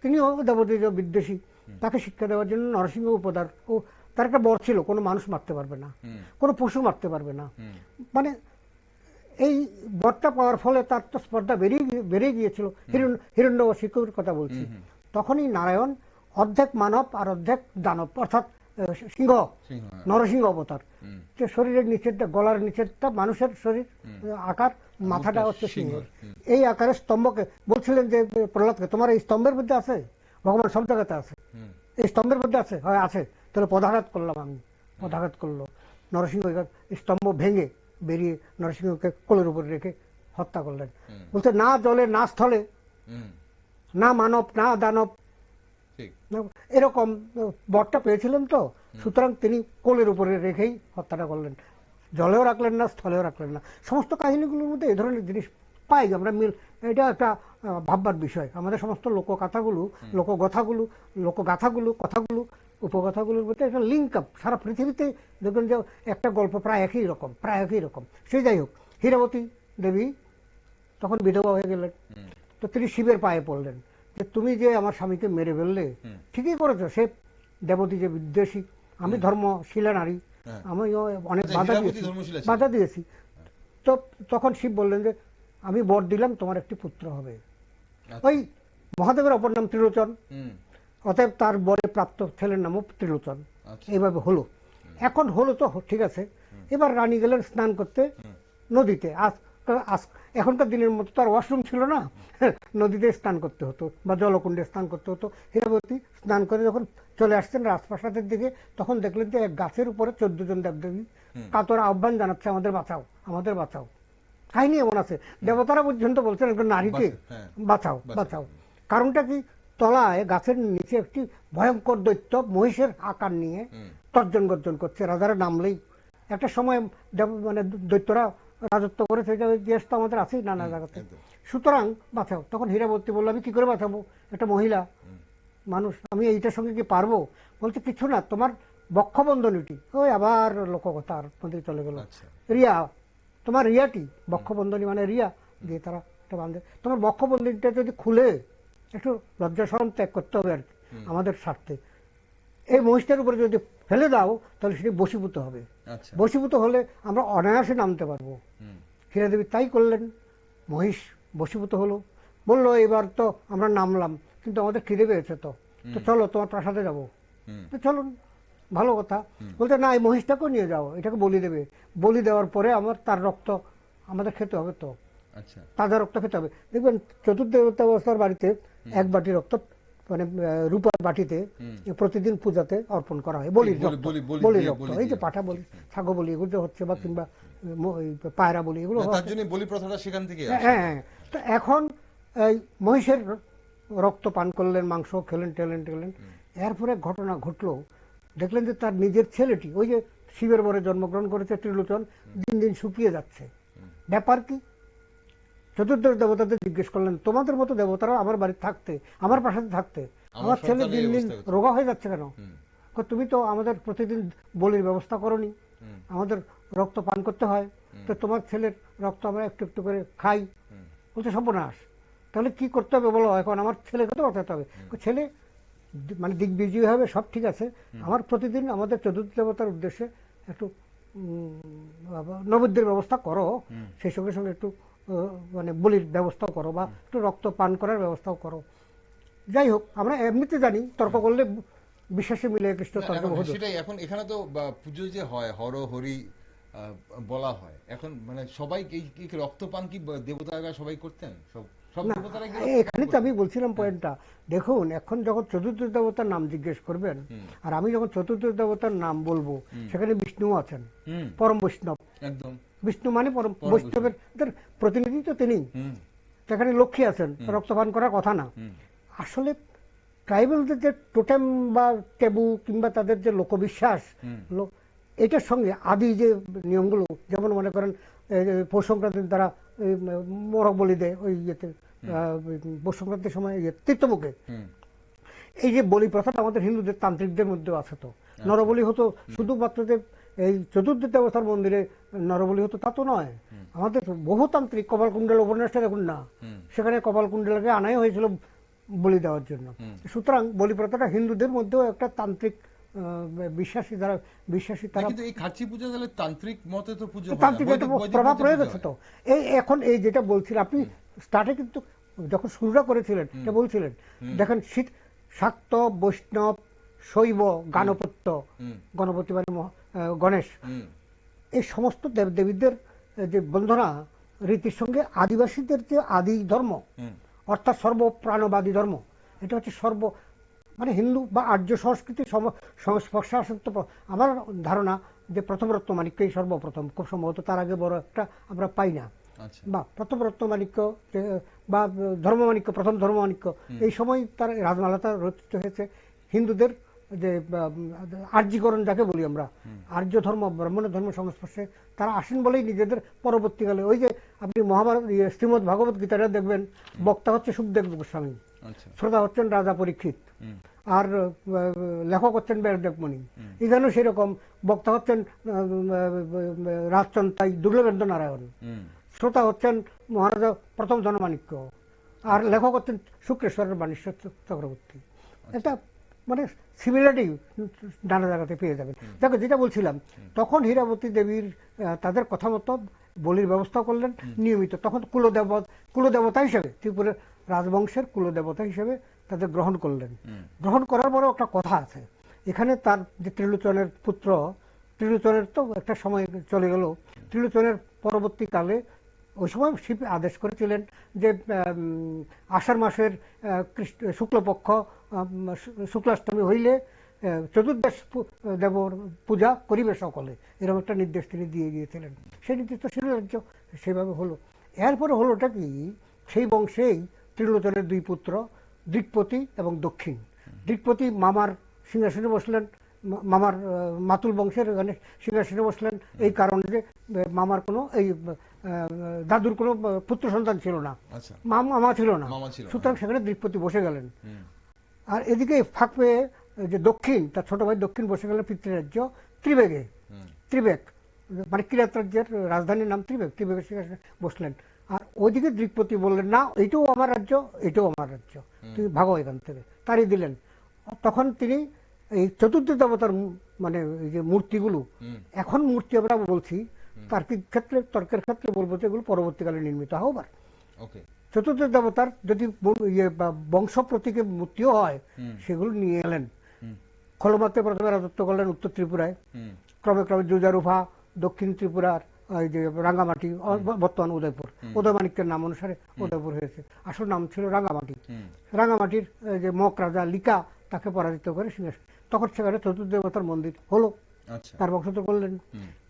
তিনিও দেবদীজ বিদ্বেষী। তাকে শিক্ষা দেওয়ার জন্য নরসিংহ উপদার, ও তার একটা বর ছিল, কোনো মানুষ মারতে পারবে না, কোনো পশু মারতে পারবে না। মানে এই বরটা পাওয়ার ফলে তার তো স্পর্ধা বেড়ে গিয়েছিল। হিরণ্যকশিপুর কথা বলছি। তখনই নারায়ণ অর্ধেক মানব আর অর্ধেক দানব, অর্থাৎ সিংহ, নরসিংহ অবতার, যে শরীরের নিচেরটা, গলার নিচেরটা মানুষের শরীর আকার, মাথাটা হচ্ছে সিংহের, এই আকারের স্তম্ভকে বলছিলেন যে প্রহ্লাদকে, তোমার এই স্তম্ভের মধ্যে আছে, ভগবান সব জায়গাতে আছে, এই স্তম্ভের মধ্যে আছে, হয় আছে, তাহলে পদাঘাত করলাম আমি। পদাঘাত করলো, নরসিংহ স্তম্ভ ভেঙে বেরিয়ে নরসিংহকে কোলের উপরে রেখে হত্যা করলেন। বলতে না জলে না স্থলে, না মানব না দানব, এরকম বরটা পেয়েছিলেন তো, সুতরাং তিনি কোলের উপরে রেখেই হত্যাটা করলেন, জলেও রাখলেন না, স্থলেও রাখলেন না। সমস্ত কাহিনীগুলোর মধ্যে এই ধরনের জিনিস পাই আমরা, মিল। এটা একটা ভাববার বিষয়। আমাদের সমস্ত লোককথাগুলো, লোকগাথাগুলো, কথাগুলো, উপকথাগুলোর মধ্যে একটা লিঙ্ক আপ। সারা পৃথিবীতে দেখবেন যে একটা গল্প প্রায় একই রকম। সে যাই হোক, হীরাবতী দেবী তখন বিধবা হয়ে গেলেন, তো তিনি শিবের পায়ে পড়লেন যে তুমি যে আমার স্বামীকে মেরে ফেললে, ঠিকই করেছো, সে দেবতী যে বিদ্বেষী, আমি ধর্মশীলা নারী, আমি অনেক বাধা দিয়েছি। তো তখন শিব বললেন যে আমি বর দিলাম, তোমার একটি পুত্র হবে। ওই মহাদেবের অপর নাম ত্রিলোচন, অতএব তার বরে প্রাপ্ত ছেলের নামও ত্রিলোচন। এইভাবে হলো। এখন হলো তো ঠিক আছে, এবার রানী গেলেন স্নান করতে নদীতে। এখনকার দিনের মতো তার ওয়াশরুম ছিল না, নদীতে স্নান করতে হতো বা জলকুণ্ডে স্নান করতে হতো। হীরাবতী স্নান করে যখন চলে আসছেন রাজপ্রাসাদের দিকে, তখন দেখলেন যে এক গাছের উপরে 14 জন দেবদেবী কাতর আহ্বান জানাচ্ছে, আমাদের বাঁচাও, আমাদের বাঁচাও। কাহিনী এমন আছে, দেবতারা পর্যন্ত বলছেন একজন নারীকে বাঁচাও, বাঁচাও। কারণটা কি, তলায় গাছের নিচে একটি ভয়ঙ্কর দৈত্য মহিষের আকার নিয়ে তর্জন গর্জন করছে। রাজারা নামলেই, একটা সময় মানে দৈত্যরা রাজত্ব করেছে, দেশ তো আমাদের আছেই নানা জায়গাতে, সুতরাং বাঁচাও। তখন হীরাবতী বলল, আমি কি করে বাঁচাবো, একটা মহিলা মানুষ, আমি এইটার সঙ্গে কি পারবো? বলছে কিছু না, তোমার বক্ষবন্ধনীটি, ওই আবার লোককথার মধ্যে চলে গেল, রিয়া, তোমার রিয়াটি, বক্ষবন্ধনী মানে রিয়া দিয়ে তারা একটা বাঁধে, তোমার বক্ষবন্ধনীটা যদি খুলে, একটু লজ্জা শরম ত্যাগ করতে হবে আর কি আমাদের স্বার্থে, এই মহিষটার উপরে যদি ফেলে দাও তাহলে সেটি বশীভূত হবে। বশীভূত হলে আমরা অনায়াসে নামতে পারবো। হীরাদেবী তাই করলেন, মহিষ বশীভূত হলো। বললো এবার তো আমরা নামলাম, কিন্তু আমাদের খিদে পেয়েছে, তো চলো তোমার প্রাসাদে যাবো। তো চলুন, ভালো কথা। বলতে না, এই মহিষটাকেও নিয়ে যাও, এটাকে বলি দেবে, বলি দেওয়ার পরে আমার তার রক্ত আমাদের খেতে হবে, তো তাজা রক্ত খেতে হবে। দেখবেন চতুর্দেবতার বাড়িতে এক বাটি রক্ত, মানে রূপার বাটিতে প্রতিদিন পূজাতে অর্পণ করা হয়, বলির রক্ত। এই যে পাঠা বলি, ছাগো বলি, এগুলো হচ্ছে, বা কিংবা পায়রা বলি, এগুলো হ্যাঁ। তো এখন এই মহিষের রক্ত পান করলেন, মাংস খেলেন, টেলেন। এরপরে ঘটনা ঘটলো, দেখলেন যে তার নিজের ছেলেটি, ওই যে শিবের বরে জন্মগ্রহণ করেছে ত্রিলোচন, দিন দিন শুকিয়ে যাচ্ছে। ব্যাপার কি, চতুর্দশ দেবতাদের জিজ্ঞেস করলেন, তোমাদের মতো দেবতারা আমার বাড়িতে থাকতে, আমার প্রাসাদে থাকতে আমার ছেলে দিন দিন রোগা হয়ে যাচ্ছে কেন? তুমি তো আমাদের প্রতিদিন বলির ব্যবস্থা করনি, আমাদের রক্ত পান করতে হয়, তো তোমার ছেলের রক্ত আমরা একটু একটু করে খাই। বলছে সর্বনাশ, তাহলে কি করতে হবে বলো, এখন আমার ছেলেকে তো বাঁচাতে হবে। ছেলে মানে দিগ্বিজয়ী হবে, সব ঠিক আছে, আমার প্রতিদিন আমাদের চতুর্থ দেবতার উদ্দেশ্যে একটু নৈবেদ্যের ব্যবস্থা করো, সেই সঙ্গে সঙ্গে একটু মানে বলির ব্যবস্থাও করো, বা একটু রক্ত পান করার ব্যবস্থাও করো। যাই হোক, আমরা এমনিতে জানি তর্ক করলে বিশ্বাসে মিলে কৃষ্ণ তর্ক। সেটাই, এখন এখানে তো পুজো যে হয় হর হরি বলা হয়, এখন মানে সবাই রক্তপান কি দেবতারা সবাই করতেন? সব দেবতারা কি? এখানে তো আমি বলছিলাম পয়েন্টটা, দেখুন এখন যখন চতুর্থ দেবতার নাম জিজ্ঞেস করবেন, আর আমি যখন চতুর্থ দেবতার নাম বলবো, সেখানে বিষ্ণু আছেন, পরম বৈষ্ণব, একদম বিষ্ণু মানে পরম বৈষ্ণবের প্রতিনিধি তো তিনি। সেখানে লক্ষ্মী আছেন, রক্তপান করার কথা না। আসলে ট্রাইবেলদের যে টোটেম বা টেবু কিংবা তাদের যে লোকবিশ্বাস, এটার সঙ্গে আদি যে নিয়মগুলো, যেমন মনে করেন পৌষ সংক্রান্তির দ্বারা মোরগ বলি দেয়, ওই ইয়েতে পৌষ সংক্রান্তির সময় তীর্থমুখে, এই যে বলি প্রথাটা আমাদের হিন্দুদের তান্ত্রিকদের মধ্যেও আছে। তো নরবলি হতো শুধুমাত্র যে এই চতুর্থ দেবতার মন্দিরে নরবলি হতো তা তো নয়, আমাদের বহুতান্ত্রিক কপালকুণ্ডল উপন্যাসটা দেখুন না, সেখানে কপালকুণ্ডলকে আনাই হয়েছিল বলি দেওয়ার জন্য। সুতরাং বলি প্রথাটা হিন্দুদের মধ্যেও একটা তান্ত্রিক বিশ্বাসী তারা কিন্তু এই খাচ্ছি পূজা তাহলে তান্ত্রিক মতে তো পূজা হয়, তান্ত্রিক একটা প্রভাব রয়ে গেছে। তো এই এখন এই যেটা বলছিলেন আপনি স্টার্টে, কিন্তু যখন শুরুটা করেছিলেন বলছিলেন, দেখেন শাক্ত, বৈষ্ণব, শৈব, গাণপত্য, গণপতি মানে গণেশ, এই সমস্ত দেবদেবীদের যে বন্দনা রীতির সঙ্গে আদিবাসীদের যে আদি ধর্ম, অর্থাৎ সর্বপ্রাণবাদী ধর্ম, এটা হচ্ছে মানে হিন্দু বা আর্য সংস্কৃতির সংস্পর্শে আসেন। তো আমার ধারণা যে প্রথম রত্নমাণিক্য সর্বপ্রথম, খুব সম্ভবত তার আগে বড় একটা আমরা পাই না, বা প্রথম রত্নমাণিক্য বা ধর্মমাণিক্য, প্রথম ধর্মমাণিক্য, এই সময় তার রাজমালাটা রচিত হয়েছে। হিন্দুদের যে আর্যীকরণ যাকে বলি আমরা, আর্য ধর্ম ব্রাহ্মণ ধর্ম সংস্পর্শে তারা আসেন বলেই নিজেদের পরবর্তীকালে, ওই যে আপনি মহাভারত শ্রীমদ্ ভাগবত গীতাটা দেখবেন, বক্তা হচ্ছে সুখদেব গোস্বামী, শ্রোতা হচ্ছেন রাজা পরীক্ষিত, আর লেখক হচ্ছেন ব্যাসদেব মুনি। এখানেও সেরকম বক্তা হচ্ছেন রাজচন্দ্রাই দুর্লভেন্দ্র নারায়ণ, শ্রোতা হচ্ছেন মহারাজা প্রথম ধর্মমাণিক্য, আর লেখক হচ্ছেন শুক্রেশ্বরের বাণীশ্বর চক্রবর্তী। এটা মানে সিমিলারিটি নানা জায়গাতে পেয়ে যাবেন। দেখো যেটা বলছিলাম, তখন হীরাবতী দেবীর তাদের কথা মতো বলির ব্যবস্থা করলেন নিয়মিত। তখন কুলদেবতা হিসেবে, ত্রিপুরের রাজবংশের কুলদেবতা হিসেবে তাদের গ্রহণ করলেন। গ্রহণ করার পরেও একটা কথা আছে এখানে, তার যে ত্রিলোচনের পুত্র, ত্রিলোচনের তো একটা সময় চলে গেল, ত্রিলোচনের পরবর্তীকালে ওই সময় শিব আদেশ করেছিলেন যে আষাঢ় মাসের শুক্লপক্ষ শুক্লাষ্টমী হইলে চতুর্দশ দেবর পূজা করিবে সকলে, এরকম একটা নির্দেশ তিনি দিয়ে গিয়েছিলেন। সেই নির্দেশ তো শিলরাজ্য সেভাবে হলো। এরপরে হলোটা কি, সেই বংশেই ত্রিলোচনের দুই পুত্র দিকপতি এবং দক্ষিণ। দিকপতি মামার সিংহাসনে বসলেন, মামার মাতুল বংশের সিংহাসনে বসলেন, এই কারণে যে মামার কোনো এই দাদুর কোনো পুত্র সন্তান ছিল না, মামা ছিল না, সুতরাং সেখানে দিকপতি বসে গেলেন। আর এদিকে ফাঁক পেয়ে যে দক্ষিণ, তার ছোট ভাই দক্ষিণ বসে গেলেন পিতৃরাজ্য ত্রিবেগে, ত্রিবেগ মানে কিরাত রাজ্যের রাজধানীর নাম ত্রিবেগ, ত্রিবেগের সিংহাসনে বসলেন। আর ওইদিকে দিকপতি বললেন, না এটাও আমার রাজ্য, এটাও আমার রাজ্য, তুমি ভাগো এখান থেকে, তারই দিলেন। তখন তিনি এই চতুর্থ দেবতার মানে এই যে মূর্তিগুলো, এখন মূর্তি আমরা বলছি, তার্কিক ক্ষেত্রে তর্কের ক্ষেত্রে বলবো যে এগুলো পরবর্তীকালে নির্মিত হবার। চতুর্থ দেবতার যদি বংশ প্রতীকে মূর্তিও হয়, সেগুলো নিয়ে এলেন। খলমাতে প্রথমে রাজত্ব করলেন উত্তর ত্রিপুরায়, ক্রমে ক্রমে জুজারুফা দক্ষিণ ত্রিপুরার এই যে রাঙ্গামাটি, বর্তমান উদয়পুর, উদয়মাণিক্যের নাম অনুসারে উদয়পুর হয়েছে, আসল নাম ছিল রাঙ্গামাটি। রাঙ্গামাটির যে মক রাজা লিকা তাকে পরাজিত করে সিংহাসন, তখন সেখানে চতুর্থ দেবতার মন্দির হলো, তার বংশধর করলেন।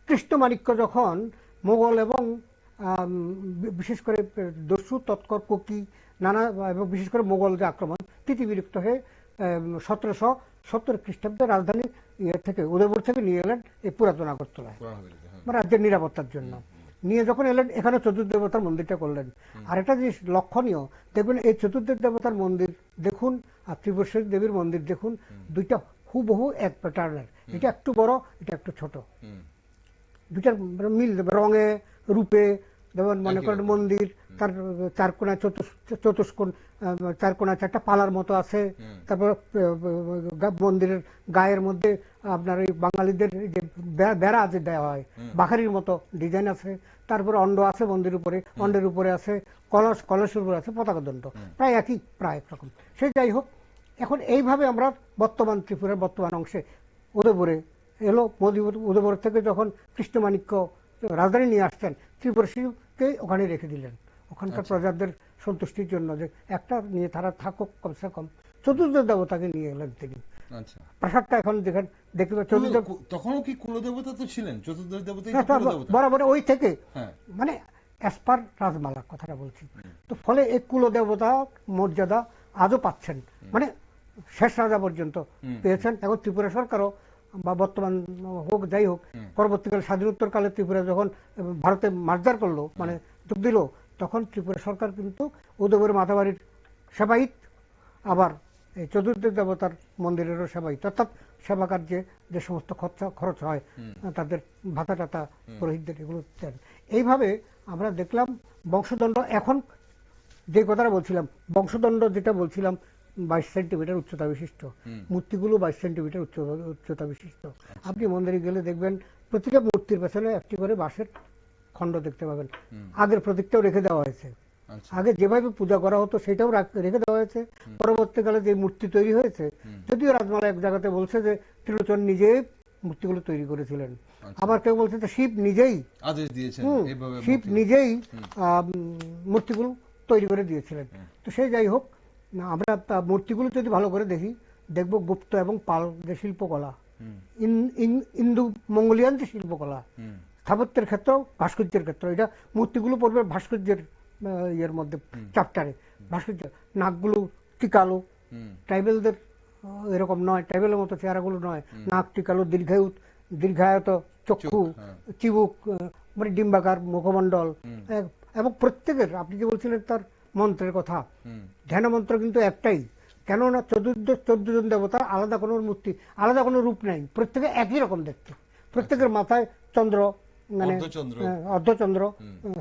কৃষ্ণমাণিক্য যখন মোগল এবং বিশেষ করে দস্যু তৎকর কুকি নানা এবং বিশেষ করে মোগল যে আক্রমণ, তিতিবিরক্ত হয়ে 1770 খ্রিস্টাব্দে রাজধানী থেকে উদয়পুর থেকে নিয়ে এলেন এই পুরাতন আগরতলায় রাজ্যের নিরাপত্তার জন্য। নিয়ে যখন এলেন এখানে চতুর্থ দেবতার মন্দিরটা করলেন। আর একটা জিনিস লক্ষণীয়, দেখবেন এই চতুর্থ দেবতার মন্দির দেখুন আর ত্রিপুরেশ্বরী দেবীর মন্দির দেখুন, দুইটা হুবহু এক প্যাটার্নের। এটা একটু বড়, এটা একটু ছোট, দুইটার মিল রঙে রূপে। যেমন মনে করেন মন্দির, তার চারকোনা চতুষ্কোণ, চারকোনা চারটা পালার মতো আছে। তারপর মন্দিরের গায়ের মধ্যে আপনার এই বাঙালিদের যে বেড়া যে দেওয়া হয় বাখারির মতো ডিজাইন আছে। তারপরে অন্ড আছে মন্দিরের উপরে, অন্ডের উপরে আছে কলস, কলসের উপরে আছে পতাকা দণ্ড, প্রায় একই, প্রায় একরকম। সে যাই হোক, এখন এইভাবে আমরা বর্তমান ত্রিপুরার বর্তমান অংশে উদয়পুরে এলো। উদয়পুর থেকে যখন কৃষ্ণমাণিক্য রাজধানী নিয়ে আসছেন, ত্রিপুরাকে ওখানে রেখে দিলেন ওখানকার প্রজাদের সন্তুষ্টির জন্য, যে একটা নিয়ে তারা থাকুক কমসে কম। চতুর্থ দেবতাকে নিয়ে এলেন তিনি। প্রাসাদটা এখন দেখেন, দেখতে তখনও কি কুলদেবতা তো ছিলেন, চতুর্থ দেবতা বরাবর ওই থেকে, মানে অ্যাজ পার রাজমালা কথাটা বলছি। তো ফলে এই কুলদেবতা মর্যাদা আজও পাচ্ছেন, মানে শেষ রাজা পর্যন্ত পেয়েছেন। এখন ত্রিপুরা সরকারও বা বর্তমান হোক যাই হোক, পরবর্তীকালে স্বাধীনোত্তর কালে ত্রিপুরা যখন ভারতে মার্জার করলো, মানে যোগ দিল, তখন ত্রিপুরা সরকার কিন্তু উদয়পুরের মাতাবাড়ির সেবায়িত, আবার এই চতুর্থ দেবতার মন্দিরেরও সেবায়িত, অর্থাৎ সেবা কার্যে যে সমস্ত খরচ হয় তাদের ভাতা টাতা পুরোহিতদের, এগুলো দেন। এইভাবে আমরা দেখলাম বংশদণ্ড। এখন যে কথাটা বলছিলাম, বংশদণ্ড যেটা বলছিলাম 22 সেন্টিমিটার উচ্চতা বিশিষ্ট, মূর্তিগুলো 22 সেন্টিমিটার উচ্চতা বিশিষ্ট। আপনি মন্দিরে গেলে দেখবেন প্রতিটা মূর্তির পেছনে একটি করে বাঁশের খণ্ড দেখতে পাবেন। আগের প্রতীকটাও রেখে দেওয়া হয়েছে, আগে যেভাবে পূজা করা হতো সেটাও রেখে দেওয়া হয়েছে। পরবর্তীকালে যে মূর্তি তৈরি হয়েছে, যদিও রাজমালা এক জায়গাতে বলছে যে ত্রিলোচন নিজেই মূর্তিগুলো তৈরি করেছিলেন, আবার কেউ বলছে যে শিব নিজেই আদেশ দিয়েছেন, শিব নিজেই মূর্তিগুলো তৈরি করে দিয়েছিলেন। তো সেই যাই হোক, আমরা মূর্তিগুলো যদি ভালো করে দেখি, দেখবো গুপ্ত এবং পাল যে শিল্পকলা, ইন্দু মঙ্গোলিয়ান যে শিল্পকলা, স্থাপত্যের ক্ষেত্রেও ভাস্কর্যের ক্ষেত্রে, এটা মূর্তিগুলো পড়বে ভাস্কর্যের ইয়ের মধ্যে, চ্যাপ্টারে। ভাস্কর্য নাকগুলো টিকালো, ট্রাইবেলদের এরকম নয়, ট্রাইবেলের মতো চেহারাগুলো নয়, নাক টিকালো, দীর্ঘায়ত চক্ষু, চিবুক, মানে ডিম্বাকার মুখমণ্ডল। এবং প্রত্যেকের, আপনি যে বলছিলেন তার মন্ত্রের কথা, ধ্যান মন্ত্র কিন্তু একটাই, কেননা 14 জন দেবতার আলাদা কোনো মূর্তি, আলাদা কোনো রূপ নেই, প্রত্যেকে একই রকম দেখতে। প্রত্যেকের মাথায় চন্দ্র, মানে অর্ধচন্দ্র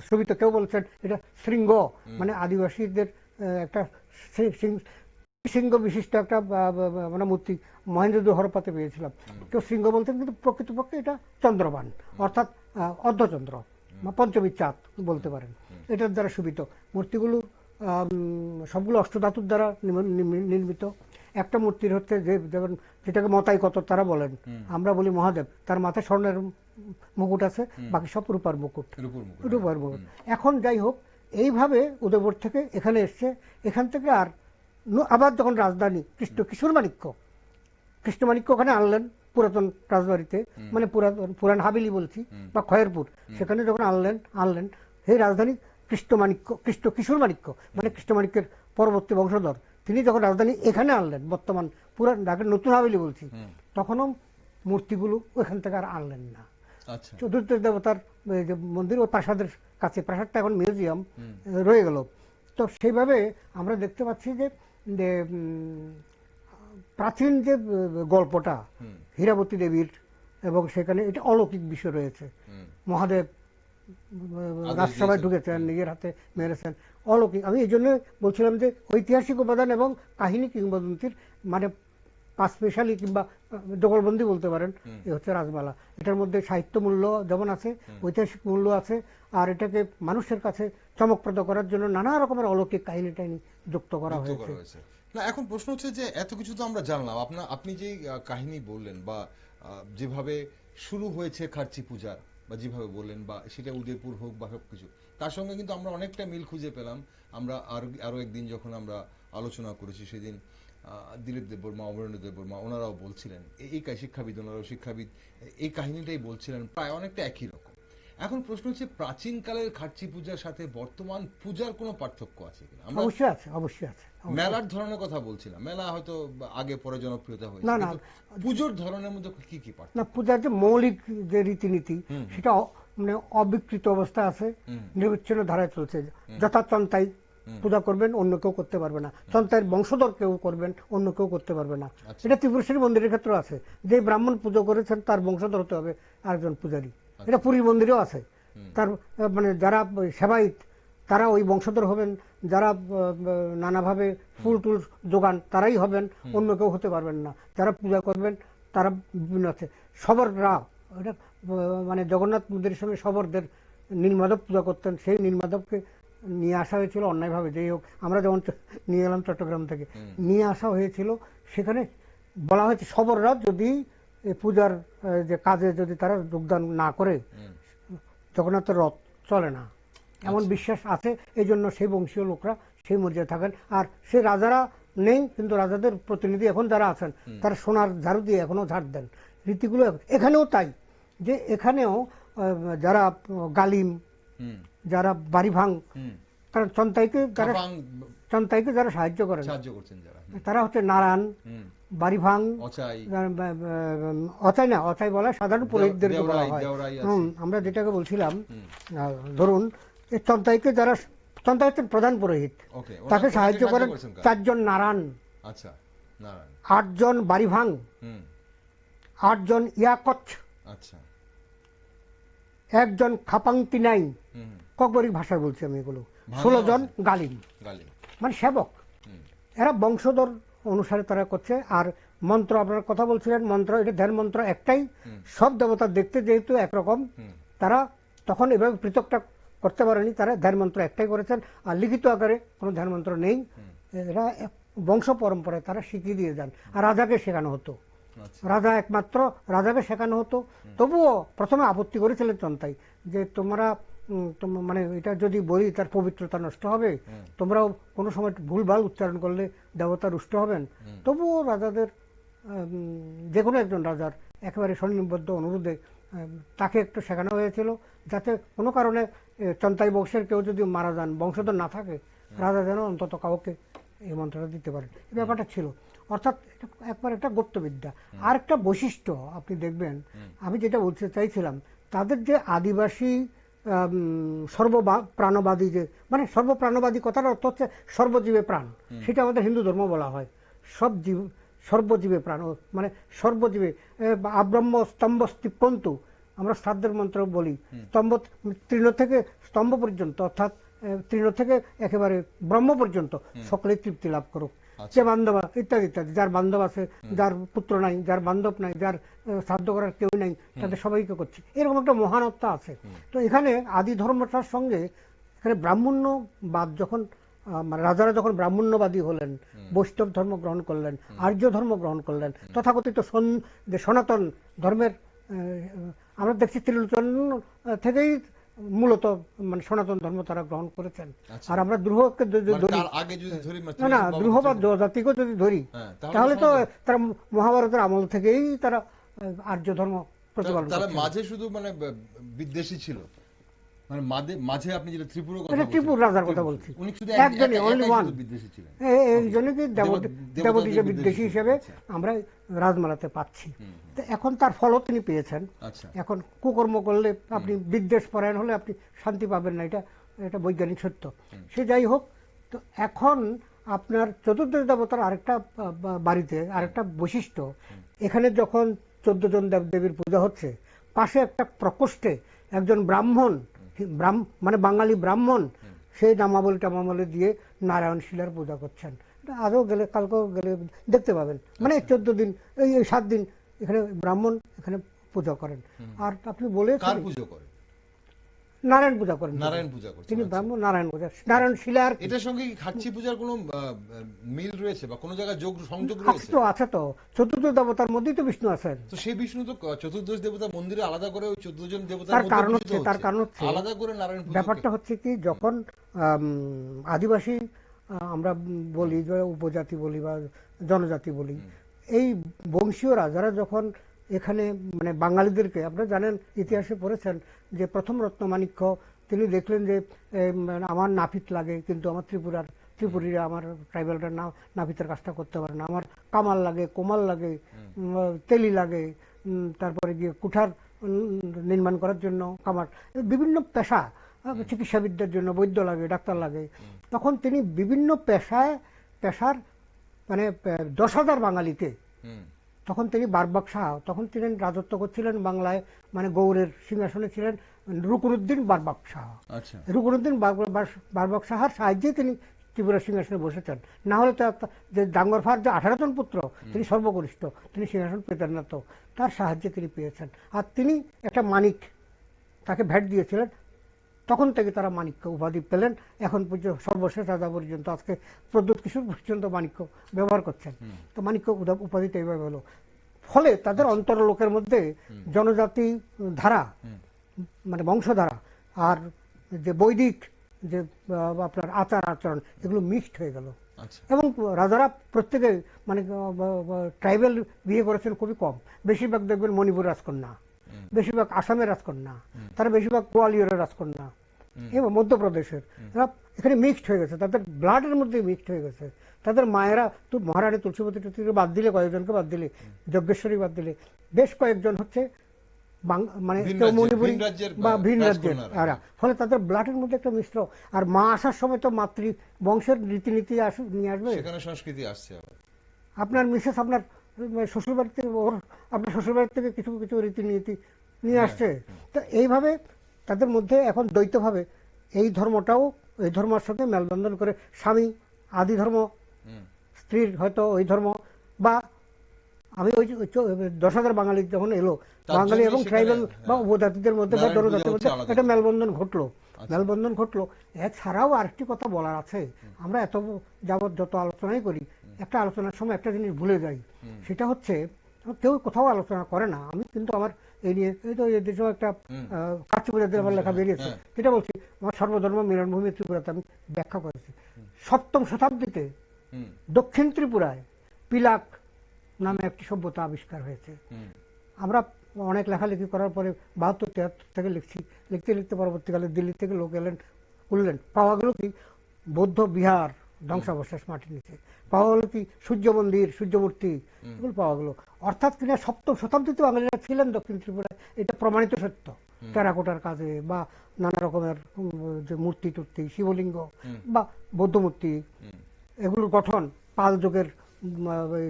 শোভিত। কেউ বলছেন এটা শৃঙ্গ, মানে আদিবাসীদের একটা সিংহ বিশিষ্ট একটা মানে মূর্তি মহেন্দ্র হরপ্পাতে পেয়েছিলাম। কেউ সিংহ বলছেন, কিন্তু প্রকৃতপক্ষে এটা চন্দ্রবান, অর্থাৎ অর্ধচন্দ্র বা পঞ্চমী চাঁদ বলতে পারেন, এটার দ্বারা শোভিত। মূর্তিগুলো সবগুলো অষ্টধাতুর দ্বারা নির্মিত। একটা মূর্তির হচ্ছে যেটাকে মতাই কত তারা বলেন, আমরা বলি মহাদেব, তার মাথায় স্বর্ণের মুকুট আছে, বাকি সব রূপার মুকুট, রূপার মুকুট। এখন যাই হোক, এইভাবে উদয়পুর থেকে এখানে এসছে। এখান থেকে আর আবার যখন রাজধানী কৃষ্ণমাণিক্য ওখানে আনলেন পুরাতন রাজবাড়িতে, মানে পুরান হাবিলি বলছি বা খয়েরপুর, সেখানে যখন আনলেন এই রাজধানী কিশোরমাণিক্য, মানে কৃষ্ণমাণিক্যের পরবর্তী বংশধর, তিনি যখন রাজধানী এখানে আনলেন, বর্তমান পুরান ঢাকার নতুন হাবিলি বলছি, তখনও মূর্তিগুলো ওখান থেকে আর আনলেন না। চতুর্থ দেবতার মন্দির ও প্রাসাদের কাছে, প্রাসাদটা এখন মিউজিয়াম রয়ে গেল। তো সেইভাবে আমরা দেখতে পাচ্ছি যে প্রাচীন যে গল্পটা হীরাবতী দেবীর, এবং সেখানে এটা অলৌকিক বিষয় রয়েছে। মহাদেব রাজসভায় ঢুকেছেন, নিজের হাতে মেরেছেন, অলৌকিক। আমি এই জন্য বলছিলাম যে ঐতিহাসিক উপাদান এবং কাহিনী কিংবদন্তির মানে পাঁচমিশালি কিংবা দখলবন্দি বলতে পারেন, এ হচ্ছে রাজমালা। এটার মধ্যে সাহিত্য মূল্য যেমন আছে, ঐতিহাসিক মূল্য আছে, আর এটাকে মানুষের কাছে চমকপ্রদ করার জন্য নানা রকমের অলৌকিক কাহিনী টাইনি যুক্ত করা হয়েছে। না, এখন প্রশ্ন হচ্ছে যে এত কিছু তো আমরা জানলাম, আপনি যে কাহিনী বললেন বা যেভাবে শুরু হয়েছে খার্চি পূজা বা যেভাবে বললেন, বা সেটা উদয়পুর হোক বা সবকিছু, তার সঙ্গে কিন্তু আমরা অনেকটা মিল খুঁজে পেলাম। আমরা আরো একদিন যখন আমরা আলোচনা করেছি, সেদিন দিলীপ দেববর্মা, অমরেন্দ্র দেববর্মা ওনারাও বলছিলেন, এই শিক্ষাবিদ, ওনারাও শিক্ষাবিদ, এই কাহিনীটাই বলছিলেন, প্রায় অনেকটা একই রকম। এখন প্রশ্ন হচ্ছে প্রাচীন কালের খার্চি পূজার সাথে বর্তমান পূজার কোনো পার্থক্য আছে কিনা? আমরা অবশ্যই আছে, অবশ্যই আছে। মেলার ধরনের কথা বলছিলাম, মেলা হয়তো আগে পরে জনপ্রিয়তা হয়েছে, না, না। কিন্তু পুজোর ধরনের মধ্যে কি কি পার্থক্য? না, পূজার যে মৌলিক যে রীতিনীতি সেটা মানে অবিকৃত অবস্থা আছে, নিরবিচ্ছিন্ন ধারায় চলছে। যথা চন্তাই পূজা করবেন, অন্য কেউ করতে পারবে না। চন্তাইয়ের বংশধর কেউ করবেন, অন্য কেউ করতে পারবে না। এটা ত্রিপুরেশ্বরী মন্দিরের ক্ষেত্রে আছে, যে ব্রাহ্মণ পুজো করেছেন তার বংশধর হতে হবে আরেকজন পূজারী। এটা পুরীর মন্দিরেও আছে। তার মানে যারা সেবায়িত তারা ওই বংশধর হবেন, যারা নানাভাবে ফুল টুল যোগান তারাই হবেন, অন্য কেউ হতে পারবেন না। যারা পূজা করবেন তারা বিভিন্ন আছে। শবররা, এটা মানে জগন্নাথ মন্দিরের সঙ্গে শবরদের নীলমাধব পূজা করতেন, সেই নীলমাধবকে নিয়ে আসা হয়েছিল অন্যায়ভাবে। যাই হোক, আমরা যেমন নিয়ে এলাম চট্টগ্রাম থেকে, নিয়ে আসা হয়েছিল। সেখানে বলা হয়েছে শবররা যদি পূজার যে কাজে যদি তারা যোগদান না করে জগন্নাথের রথ চলে না, এমন বিশ্বাস আছে। এই জন্য সেই বংশীয় লোকরা সেই মর্যাদায় থাকেন। আর সেই রাজারা নেই, কিন্তু রাজাদের প্রতিনিধি এখন যারা আছেন তারা সোনার ঝাড়ু দিয়ে এখনো ঝাড় দেন। রীতিগুলো এখানেও তাই, যে এখানেও যারা গালিম, যারা বাড়ি ভাঙ, কারণ চন্তাইকে যারা সাহায্য করেন তারা হচ্ছে নারায়ণ, বাড়ি ভাঙ, অচাই না, অচাই বলা সাধারণ পুরোহিতদেরকে বলা হয়। আমরা যেটাকে বলছিলাম, ধরুন চন্তাইকে যারা, চন্তাই হচ্ছেন প্রধান পুরোহিত, তাকে সাহায্য করেন 4 জন নারায়ণ, 8 জন বাড়ি ভাঙ, 8 জন ইয়াকচ, 1 জন খাপাংতি নাই, ককবরিক ভাষায় বলছি আমি এগুলো, 16 জন গালিম, মানে সেবক। এরা বংশধর অনুসারে তারা করছে। আর মন্ত্র, আপনার কথা বলছিলেন মন্ত্র, এটা ধ্যান মন্ত্র একটাই। সব দেবতা দেখতে যেহেতু একরকম, তারা তখন এভাবে পৃথকটা করতে পারেনি, তারা ধ্যান মন্ত্র একটাই করেছেন। আর লিখিত আকারে কোনো ধ্যান মন্ত্র নেই। এরা বংশ পরম্পরায় তারা শিখিয়ে দিয়ে যান। আর রাজাকে শেখানো হতো, রাজা একমাত্র রাজাকে শেখানো হতো। তবুও প্রথমে আপত্তি করেছিলেন চন্তাই, যে তোমরা মানে এটা যদি বলি তার পবিত্রতা নষ্ট হবে, তোমরাও কোনো সময় ভুলভাল উচ্চারণ করলে দেবতা রুষ্ট হবেন। তবুও রাজাদের, যে কোনো একজন রাজার একেবারে স্বনির্বদ্ধ অনুরোধে তাকে একটু শেখানো হয়েছিল, যাতে কোনো কারণে চন্তাই বংশের কেউ যদি মারা যান, বংশধর না থাকে, রাজা যেন অন্তত কাউকে এই মন্ত্রটা দিতে পারেন। এই ব্যাপারটা ছিল। অর্থাৎ একবার একটা গুপ্তবিদ্যা। আর একটা বৈশিষ্ট্য আপনি দেখবেন, আমি যেটা বলতে চাইছিলাম, তাদের যে আদিবাসী সর্বপ্রাণবাদী, যে মানে সর্বপ্রাণবাদী কথার অর্থ হচ্ছে সর্বজীবে প্রাণ, সেটা আমাদের হিন্দু ধর্ম বলা হয়। সব জীব সর্বজীবে প্রাণ, মানে সর্বজীবে আব্রহ্ম স্তম্ভ স্তম্ভন্তু, আমরা শ্রাদ্ধের মন্ত্র বলি, স্তম্ভ তৃণ থেকে স্তম্ভ পর্যন্ত, অর্থাৎ তৃণ থেকে একেবারে ব্রহ্ম পর্যন্ত সকলে তৃপ্তি লাভ করুক। যে বান্ধব ইত্যাদি ইত্যাদি, যার বান্ধব আছে, যার পুত্র নাই, যার বান্ধব নাই, যার শ্রাদ্ধ করার কেউ নাই, তাদের সবাইকে করছে, এরকম একটা মহানত্ব আছে। তো এখানে আদি ধর্মটার সঙ্গে এখানে ব্রাহ্মণ্যবাদ, যখন রাজারা যখন ব্রাহ্মণ্যবাদী হলেন, বৈষ্ণব ধর্ম গ্রহণ করলেন, আর্য ধর্ম গ্রহণ করলেন, তথাকথিত যে সনাতন ধর্মের, আমরা দেখছি ত্রিলোচন থেকেই মূলত মানে সনাতন ধর্ম তারা গ্রহণ করেছেন। আর আমরা দ্রুহকে যদি ধরি, না দ্রুহ বা জাতিকেও যদি ধরি, তাহলে তো তারা মহাভারতের আমল থেকেই তারা আর্য ধর্ম প্রতিপালন করেন। মাঝে শুধু মানে বিদ্বেষী ছিল, মানে মাঝে আপনি যেটা ত্রিপুর রাজার কথা বলছি, একজনই, অনলি ওয়ান। এই জন্য কি দেবদীজ বিদ্বেষী হিসেবে আমরা রাজমালাতে পাচ্ছি। এখন তার ফলও তিনি পেয়েছেন। এখন কুকর্ম করলে, আপনি বিদ্বেষ পরায়ণ হলে আপনি শান্তি পাবেন না, এটা বৈজ্ঞানিক সত্য। সে যাই হোক, তো এখন আপনার চতুর্দশ দেবতার আরেকটা বাড়িতে আরেকটা বৈশিষ্ট্য, এখানে যখন 14 জন দেবদেবীর পূজা হচ্ছে, পাশে একটা প্রকোষ্ঠে একজন ব্রাহ্মণ, মানে বাঙালি ব্রাহ্মণ, সেই নামাবলী টামাবলী দিয়ে নারায়ণ শিলার পূজা করছেন। আজও গেলে, কালকেও গেলে দেখতে পাবেন। মানে 14 দিন, এই 7 দিন এখানে ব্রাহ্মণ এখানে পূজা করেন। আর আপনি বলে নারায়ণ পূজা করেন, তিনি ব্রাহ্মণ, নারায়ণ পূজা, নারায়ণ শিলার। এটার সঙ্গে কি খাচ্ছি পূজার কোনো মিল রয়েছে বা কোনো জায়গায় সংযোগ রয়েছে? আছে তো, চতুর্দশ দেবতার মধ্যেই তো বিষ্ণু আছেন। তো সেই বিষ্ণু তো চতুর্দশ দেবতার মন্দিরে আলাদা করে, ওই 14 জন দেবতার তার কারণ হচ্ছে আলাদা করে নারায়ণ পূজা। ব্যাপারটা হচ্ছে কি, যখন আদিবাসী আমরা বলি, উপজাতি বলি বা জনজাতি বলি, এই বংশীয় রাজারা যখন এখানে মানে বাঙালিদেরকে, আপনারা জানেন ইতিহাসে পড়েছেন যে প্রথম রত্নমাণিক্য তিনি দেখলেন যে মানে আমার নাপিত লাগে কিন্তু আমার ত্রিপুরীরা আমার ট্রাইবালরা নাপিতের কাজটা করতে পারে না, আমার কামাল লাগে, কোমাল লাগে, তেলি লাগে, তারপরে গিয়ে কুঠার নির্মাণ করার জন্য কামার, বিভিন্ন পেশা, চিকিৎসাবিদ্যার জন্য বৈদ্য লাগে, ডাক্তার লাগে। তখন তিনি বিভিন্ন পেশার মানে 10,000 বাঙালিকে, তখন তিনি বারবাক শাহ, তখন তিনি রাজত্ব করছিলেন বাংলায়, মানে গৌড়ের সিংহাসনে ছিলেন রুকনুদ্দিন বারবাক শাহ। রুকনুদ্দিন বারবাক শাহর সাহায্যে তিনি ত্রিপুরা সিংহাসনে বসেছেন, না হলে তো যে ডাঙ্গরফার যে 18 জন পুত্র তিনি সর্বকনিষ্ঠ, তিনি সিংহাসন পেতেন না, তো তার সাহায্যে তিনি পেয়েছেন। আর তিনি একটা মানিক তাকে ভেট দিয়েছিলেন, তখন থেকে তারা মাণিক্য উপাধি পেলেন। এখন পর্যন্ত সর্বশেষ রাজা পর্যন্ত আজকে প্রদ্যোৎ কিশোর পর্যন্ত মাণিক্য ব্যবহার করছেন। তো মাণিক্য উপাধিটা এইভাবে হলো। ফলে তাদের অন্তরলোকের মধ্যে জনজাতি ধারা, মানে বংশধারা আর যে বৈদিক যে আপনার আচার আচরণ, এগুলো মিক্সড হয়ে গেল। এবং রাজারা প্রত্যেকে মানে ট্রাইবেল বিয়ে করেছেন খুবই কম। বেশিরভাগ দেখবেন মণিপুর রাজকন্যা, বেশিরভাগ আসামের রাজকন্যা, তারা বেশিরভাগ গোয়ালিয়রের রাজকন্যা এবং মধ্যপ্রদেশের, তারা এখানে মিক্সড হয়ে গেছে, তাদের ব্লাডের মধ্যে মিক্সড হয়ে গেছে। তাদের মায়েরা তো মহারানী তুলসীবতী বাদ দিলে, কয়েকজনকে বাদ দিলে, যজ্ঞেশ্বরী বাদ দিলে, বেশ কয়েকজন হচ্ছে মানে মণিপুরী বা ভিন রাজ্যের। ফলে তাদের ব্লাডের মধ্যে একটা মিশ্র। আর মা আসার সময় তো মাতৃ বংশের রীতিনীতি নিয়ে আসবে, সংস্কৃতি আসছে। আপনার মিসেস আপনার শ্বশুরবাড়ি থেকে আপনার শ্বশুরবাড়ি থেকে কিছু কিছু রীতিনীতি নিয়ে আসছে। তো এইভাবে তাদের মধ্যে এখন দ্বৈতভাবে এই ধর্মটাও এই ধর্মের সাথে মেলবন্ধন করে, স্বামী আদি ধর্ম, স্ত্রীর হয়তো ওই ধর্ম, বা আমি ওই 10,000 বাঙালি যখন এলো, বাঙালি এবং ট্রাইবেল বা উপজাতিদের মধ্যে বা জনজাতির মধ্যে একটা মেলবন্ধন ঘটলো। এছাড়াও আরেকটি কথা বলার আছে, আমরা এত যাবৎ যত আলোচনাই করি, একটা আলোচনার সময় একটা জিনিস ভুলে যাই, সেটা হচ্ছে কেউ কোথাও আলোচনা করে না। আমি কিন্তু আমার এই নিয়ে এই তো এই দেশেও একটা কাচ্চি পূজাদের আমার লেখা বেরিয়েছে, যেটা বলছি আমার সর্বধর্ম মিলনভূমি ত্রিপুরাতে আমি ব্যাখ্যা করেছি। 7ম শতাব্দীতে দক্ষিণ ত্রিপুরায় পিলাক নামে একটি সভ্যতা আবিষ্কার হয়েছে। আমরা অনেক লেখালেখি করার পরে 72-73 থেকে লিখতে লিখতে পরবর্তীকালে দিল্লি থেকে লোক এলেন, উঠলেন, পাওয়া গেল কি বৌদ্ধ বিহার ধ্বংসাবশেষ মাটির নিচে, পাওয়া গেল কি সূর্য মন্দির, সূর্যমূর্তি, এগুলো পাওয়া গেল। অর্থাৎ কিনা 7ম শতাব্দীতে বাঙালিরা ছিলেন দক্ষিণ ত্রিপুরায়, এটা প্রমাণিত সত্য। টেরাকোটার কাজে বা নানা রকমের যে মূর্তি টুর্তি, শিবলিঙ্গ বা বৌদ্ধ মূর্তি, এগুলোর গঠন, পাল যুগের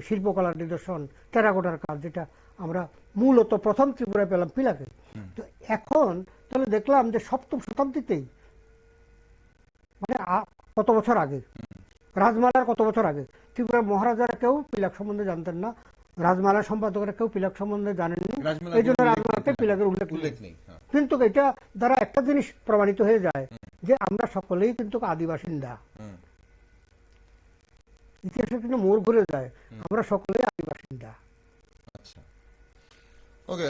শিল্পকলার নিদর্শন, টেরাকোটার কাজ, যেটা আমরা মূলত প্রথম ত্রিপুরায় পেলাম পিলাকে। তো এখন তাহলে দেখলাম যে 7ম শতাব্দীতেই, মানে কত বছর আগে, রাজমালার কত বছর আগে, ত্রিপুরার মহারাজারা কেউ পিলাক সম্বন্ধে জানতেন না, রাজমালার সম্পাদকরা কেউ পিলাক সম্বন্ধে জানেননি, এই জন্য রাজমালাতে পিলাকের উল্লেখ নেই। কিন্তু এটা দ্বারা একটা জিনিস প্রমাণিত হয়ে যায় যে আমরা সকলেই কিন্তু আদিবাসিন্দা। ইতিহাসে কিন্তু মোড় ঘুরে যায়, আমরা সকলেই আদিবাসিন্দা। আচ্ছা, ওকে,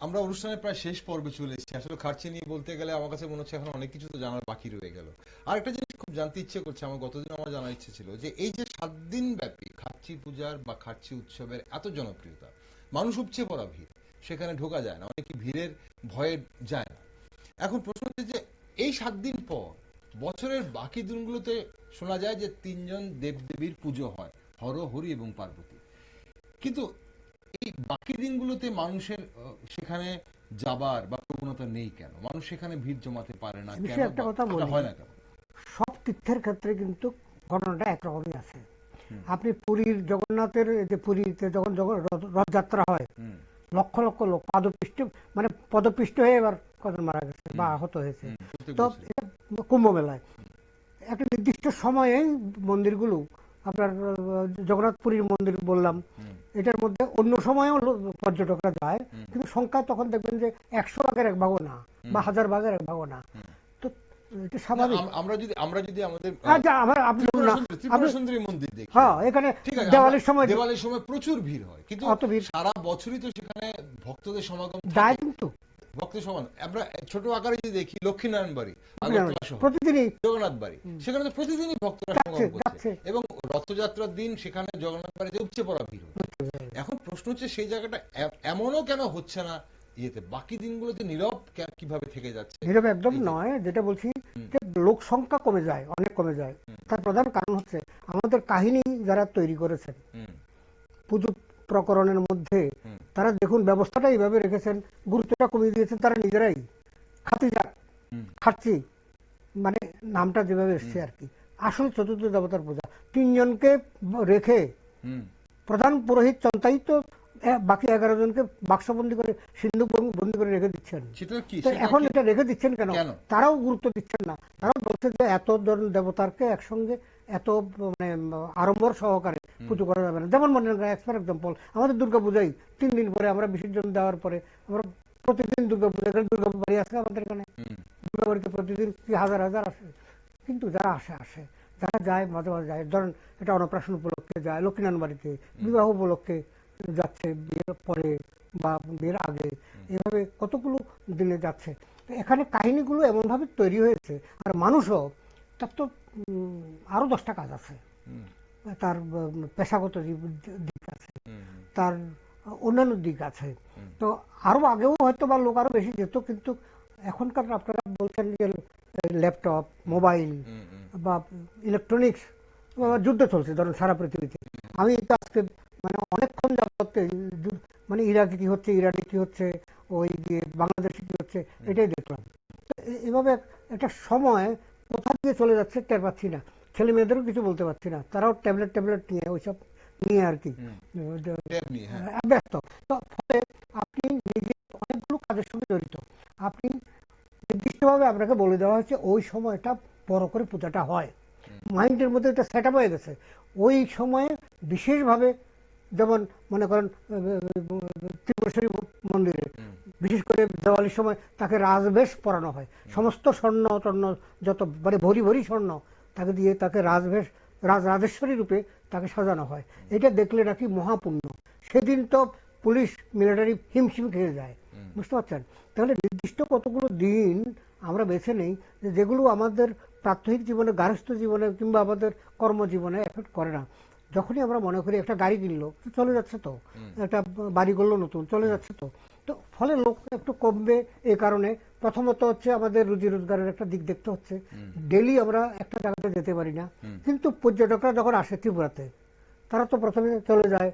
আমরা অনুষ্ঠানের প্রায় শেষ পর্বে চলে এসেছি। আসলে খার্চি নিয়ে বলতে গেলে আমার কাছে মনে হচ্ছে এখন অনেক কিছু তো জানার বাকি রয়ে গেল। আর একটা জিনিস খুব জানতে ইচ্ছে করছে, আমার গতদিন আমার জানার ইচ্ছে ছিল যে এই যে 7 দিন ব্যাপী খার্চি পূজার বা খার্চি উৎসবের এত জনপ্রিয়তা, মানুষ উপচে পড়া ভিড়, সেখানে ঢোকা যায় না, অনেকে ভিড়ের ভয়ে যায় না। এখন প্রশ্ন হচ্ছে যে এই 7 দিন পর বছরের বাকি দিনগুলোতে শোনা যায় যে 3 জন দেবদেবীর পুজো হয়, হর, হরি এবং পার্বতী, কিন্তু এই বাকি দিনগুলোতে মানুষের সেখানে যাবার বা প্রবণতা নেই কেন? মানুষ সেখানে ভিড় জমাতে পারে না কেন? একটা কথা বলি, হয় না কেন? সব তীর্থের ক্ষেত্রে কিন্তু ঘটনাটা একরকমই আছে। আপনি পুরীর জগন্নাথের যে পুরীতে যখন রথযাত্রা হয়, লক্ষ লক্ষ লোক পদপিষ্ট হয়ে এবার কজন মারা গেছে বা আহত হয়েছে। তো কুম্ভ মেলায় একটা নির্দিষ্ট সময়ে মন্দিরগুলো, আপনার জগন্নাথ পুরীর মন্দির বললাম, এটার মধ্যে অন্য সময়ও পর্যটকরা যায়, কিন্তু সংখ্যা তখন দেখবেন যে 100 ভাগের 1 ভাগও না বা 1000 ভাগের 1 ভাগও না। তো এটা স্বাভাবিক। আমরা যদি আমাদের ত্রিপুরা সুন্দরী মন্দির দেখি, হ্যাঁ, এখানে দেওয়ালির সময় প্রচুর ভিড় হয়, কিন্তু সারা বছরই তো সেখানে ভক্তদের সমাগম যায়। কিন্তু ভক্তের সমান আমরা ছোট আকারে যদি দেখি, লক্ষ্মীনারায়ণ বাড়ি, প্রতিদিনই জগন্নাথ বাড়ি, সেখানে তো প্রতিদিনই ভক্তরা সমাগম করছে, এবং রথযাত্রার দিন সেখানে জগন্নাথ বাড়িতে উপচে পড়া ভিড়। এখন প্রশ্ন হচ্ছে সেই জায়গাটা এমনও কেন হচ্ছে না ইয়েতে, বাকি দিনগুলোতে নীরব কিভাবে থেকে যাচ্ছে? নীরব একদম নয়, যেটা বলছি যে লোক সংখ্যা কমে যায়, অনেক কমে যায়। তার প্রধান কারণ হচ্ছে আমাদের কাহিনী যারা তৈরি করেছেন পুজো প্রকরণের মধ্যে, তারা দেখুন ব্যবস্থাটা এইভাবে রেখেছেন, গুরুত্বটা কমিয়ে দিয়েছেন তারা নিজেরাই, খাতি যাক খাচ্ছি মানে নামটা যেভাবে এসছে আর কি। আসল চতুর্থ দেবতার পূজা ৩ জনকে রেখে প্রধান পুরোহিত চন্তাই তো বাকি 11 জনকে বাক্সবন্দি করে সিন্ধুক বন্দি করে রেখে দিচ্ছেন। এখন এটা রেখে দিচ্ছেন কেন? তারাও গুরুত্ব দিচ্ছেন না। তারাও বলছে যে এত দেবতারকে একসঙ্গে এত মানে আড়ম্বর সহকারে পুজো করা যাবে না। যেমন মনে করেন ফর এক্সাম্পল আমাদের দুর্গা পূজাই 3 দিন পরে আমরা বিসর্জন দেওয়ার পরে আমরা প্রতিদিন দুর্গা পূজা, দুর্গা বাড়ি আছে আমাদের এখানে, দুর্গা বাড়িতে প্রতিদিন কি হাজার হাজার আসে। কিন্তু যারা আসে যারা যায় মাঝে মাঝে যায়, ধরেন এটা অন্নপ্রাশন উপলক্ষে যায়, লক্ষ্মীনারায়ণ বাড়িতে বিবাহ উপলক্ষে যাচ্ছে, বিয়ের পরে বা বিয়ের আগে, এভাবে কতগুলো দিনে যাচ্ছে। এখানে কাহিনীগুলো এমন ভাবে তৈরি হয়েছে, আর মানুষও তার তো আরো 10টা কাজ আছে, তার পেশাগত দিক আছে, তার অন্যান্য দিক আছে। তো আরো আগেও হয়তো বা লোক আরো বেশি যেত, কিন্তু এখনকার আপনারা বলছেন যে ল্যাপটপ, মোবাইল বা ইলেকট্রনিক্স যুদ্ধ চলছে ধরুন সারা পৃথিবীতে। আমি আজকে মানে অনেকক্ষণ যাবত মানে ইরাকে কি হচ্ছে, ইরানে কি হচ্ছে, ওই বাংলাদেশে কি হচ্ছে, এটাই দেখলাম। এভাবে একটা সময় কোথা দিয়ে চলে যাচ্ছে টের পাচ্ছি না, ছেলে মেয়েদেরও কিছু বলতে পারছি না, তারাও ট্যাবলেট নিয়ে ওইসব নিয়ে আর কি ব্যস্ত। তো ফলে আপনি নিজে অনেকগুলো কাজের সঙ্গে জড়িত, আপনি নির্দিষ্টভাবে আপনাকে বলে দেওয়া হয়েছে ওই সময়টা বড় করে পূজাটা হয়, মাইন্ডের মধ্যে এটা সেট আপ হয়ে গেছে। ওই সময়ে বিশেষভাবে যেমন মনে করেন ত্রিপুরেশ্বরী মন্দিরে বিশেষ করে দেওয়ালির সময় তাকে রাজবেশ পরানো হয়, সমস্ত স্বর্ণ টর্ণ যত মানে ভরি ভরি স্বর্ণ তাকে দিয়ে তাকে রাজবেশ রাজেশ্বরী রূপে তাকে সাজানো হয়। এটা দেখলে নাকি মহাপুণ্য। সেদিন তো পুলিশ মিলিটারি হিমশিম খেয়ে যায়, বুঝতে পারছেন? তাহলে নির্দিষ্ট কতগুলো দিন আমরা বেছে নেই যেগুলো আমাদের প্রাত্যহিক জীবনে, গার্হস্থ্য জীবনে কিংবা আমাদের কর্মজীবনে এফেক্ট করে না। যখনই আমরা মনে করি একটা গাড়ি কিনলো চলে যাচ্ছে, তো একটা বাড়ি করলো নতুন চলে যাচ্ছে, তো ফলে লোক একটু কমবে। এই কারণে প্রথমত হচ্ছে আমাদের রুজি রোজগারের একটা দিক দেখতে হচ্ছে, ডেলি আমরা একটা জায়গাতে যেতে পারি না। কিন্তু পর্যটকরা যখন আসে ত্রিপুরাতে, তারা তো প্রথমে চলে যায়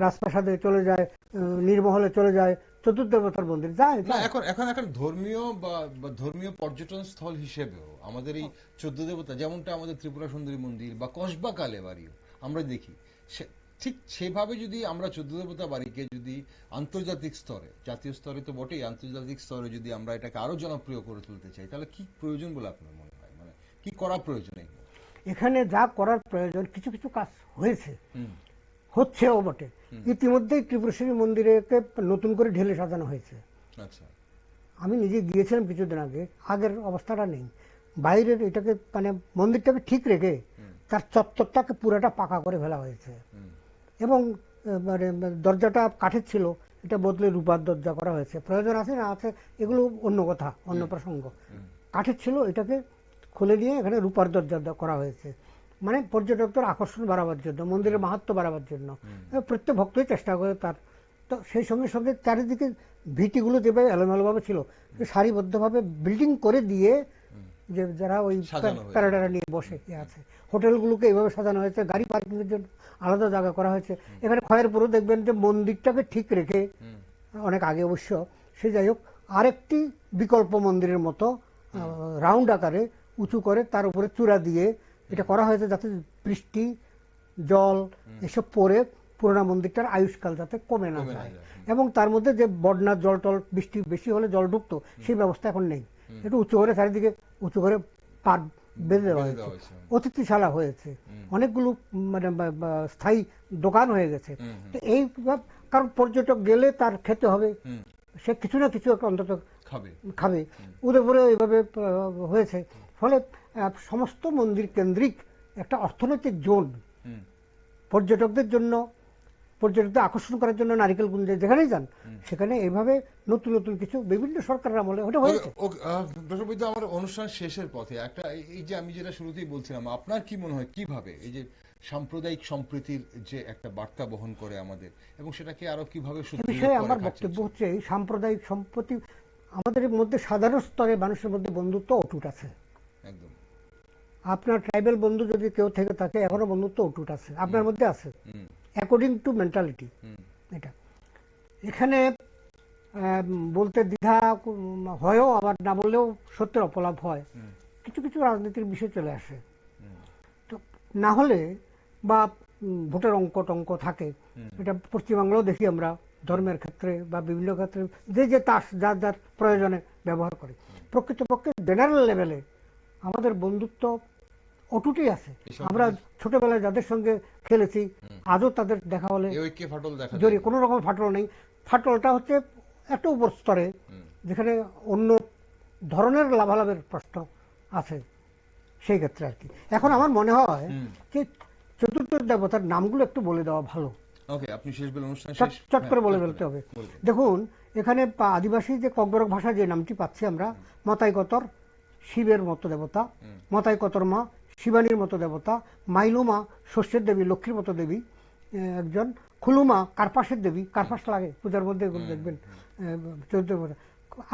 রাজপ্রাসাদে, চলে যায় নীরমহলে, চলে যায় চতুর্দেবতার মন্দির যায়। এখন ধর্মীয় বা ধর্মীয় পর্যটন স্থল হিসেবেও আমাদের এই 14 দেবতা, যেমনটা আমাদের ত্রিপুরা সুন্দরী মন্দির বা কসবা কালে বাড়িও আমরা দেখি, ঠিক সেভাবে যদি আমরা 14 দেবতা বাড়িকে যদি আন্তর্জাতিক স্তরে, জাতীয় স্তরে তো বটেই, আন্তর্জাতিক স্তরে যদি আমরা এটাকে আরো জনপ্রিয় করে তুলতে চাই, তাহলে কি প্রয়োজন বলে আপনার মনে হয়? মানে কি করা প্রয়োজন? এখানে যা করার প্রয়োজন কিছু কিছু কাজ হয়েছে, হচ্ছেও বটে। ইতিমধ্যেই ত্রিপুরেশ্বরী মন্দিরকে নতুন করে ঢেলে সাজানো হয়েছে। আমি নিজে গিয়েছিলাম কিছুদিন আগে, আগের অবস্থাটা নেই। বাইরের এটাকে মানে মন্দিরটাকে ঠিক রেখে তার চত্বরটাকে পুরাটা পাকা করে ফেলা হয়েছে, এবং মানে দরজাটা কাঠের ছিল, এটা বদলে রূপার দরজা করা হয়েছে। প্রয়োজন আছে না আছে এগুলো অন্য কথা, অন্য প্রসঙ্গ। কাঠের ছিল, এটাকে খুলে নিয়ে এখানে রূপার দরজা করা হয়েছে, মানে পর্যটকদের আকর্ষণ বাড়াবার জন্য, মন্দিরের মাহাত্ম্য বাড়াবার জন্য। প্রত্যেক ভক্তই চেষ্টা করে তার। তো সেই সঙ্গে সঙ্গে চারিদিকে ভিটিগুলো যেভাবে এলোমেলোভাবে ছিল সারিবদ্ধভাবে বিল্ডিং করে দিয়ে, যে যারা ওই প্যারাডারা নিয়ে বসে আছে, হোটেলগুলোকে এইভাবে সাজানো হয়েছে, গাড়ি পার্কিং এর জন্য আলাদা জায়গা করা হয়েছে। এখানে খয়েরপুরও দেখবেন যে মন্দিরটাকে ঠিক রেখে, অনেক আগে অবশ্য, সে যাই হোক, আরেকটি বিকল্প মন্দিরের মতো রাউন্ড আকারে উঁচু করে তার উপরে চূড়া দিয়ে এটা করা হয়েছে, যাতে বৃষ্টি জল এসব পরে পুরোনো মন্দিরটার আয়ুষ্কাল যাতে কমে না যায়। এবং তার মধ্যে যে বন্যার জল টল, বৃষ্টি বেশি হলে জল ঢুকতো, সেই ব্যবস্থা এখন নেই। একটু উঁচু করে চারিদিকে উঁচু করে পার বেঁধে দেওয়া হয়েছে, অতিথিশালা হয়েছে, অনেকগুলো মানে স্থায়ী দোকান হয়ে গেছে। তো এই কারণ পর্যটক গেলে তার খেতে হবে, সে কিছু না কিছু একটা অন্তত খাবে। উদয়পুরে এইভাবে হয়েছে। ফলে সমস্ত মন্দির কেন্দ্রিক একটা অর্থনৈতিক জোন পর্যটকদের জন্য, পর্যটকদের আকর্ষণ করার জন্য নারিকেলগঞ্জে যেখানেই যান সেখানে এইভাবে নতুন নতুন কিছু বিভিন্ন সরকারের আমলে ওটা হয়েছে। দর্শক, আমার অনুষ্ঠান শেষের পথে একটা, এই যে আমি যেটা শুরুতেই বলছিলাম, আপনার কি মনে হয় কিভাবে এই যে সাম্প্রদায়িক সম্প্রীতির যে একটা বার্তা বহন করে আমাদের, এবং সেটাকে আরো কিভাবে এ সুদৃঢ় বিষয়ে করে আমার খাটছে বক্তব্য উৎসব? হচ্ছে এই সাম্প্রদায়িক সম্প্রতি আমাদের মধ্যে সাধারণ স্তরে মানুষের মধ্যে বন্ধুত্ব অটুট আছে। একদম। আপনার ট্রাইবাল বন্ধু যদি কেউ থেকে থাকে, এখনো বন্ধুত্ব অটুট আছে, আপনার মধ্যে আছে, হুম, অ্যাকর্ডিং টু মেন্টালিটি। হুম, এটা এখানে বলতে দ্বিধা হয়ও, আবার না বললেও সত্যের অপলাপ হয়। হুম, কিছু কিছু রাজনীতির বিষয় চলে আসে, হুম, তো না হলে বা ভোটের অঙ্ক টঙ্ক থাকে। হুম, এটা পশ্চিমবাংলাও দেখি আমরা, ধর্মের ক্ষেত্রে বা বিভিন্ন ক্ষেত্রে যে যে তাস যার যার প্রয়োজনে ব্যবহার করে। প্রকৃতপক্ষে জেনারেল লেভেলে আমাদের বন্ধুত্ব অটুটই আছে। এই আমরা সম্প্রীতির ছোটবেলায় যাদের সঙ্গে খেলেছি, আজও তাদের দেখা হলে এই ঐক্যে ফাটল দেখা জড়ি যায়। কোনো রকম ফাটল নেই। ফাটলটা হচ্ছে একটা উপর স্তরে, যেখানে অন্য ধরনের লাভালাভের প্রশ্ন আছে, সেই ক্ষেত্রে আর কি। এখন আমার মনে হয় যে চতুর্থ দেবতার নামগুলো একটু বলে দেওয়া ভালো। ওকে, আপনি শেষ বলে অনুষ্ঠান চট শেষ। চট হ্যাঁ, করে বলে চট করে ফেলতে হবে। বলবেন। দেখুন, এখানে আদিবাসী যে ককবরক ভাষা যে নামটি পাচ্ছি আমরা, মতাই কতর শিবের মতো দেবতা, মতাই কতর মা শিবানীর মতো দেবতা, মাইলুমা শস্যের দেবী লক্ষ্মীর মতো দেবী একজন, খুলুমা কার্পাসের দেবী, কার্পাস লাগে পূজার মধ্যে, এগুলো দেখবেন চৌদ্দ।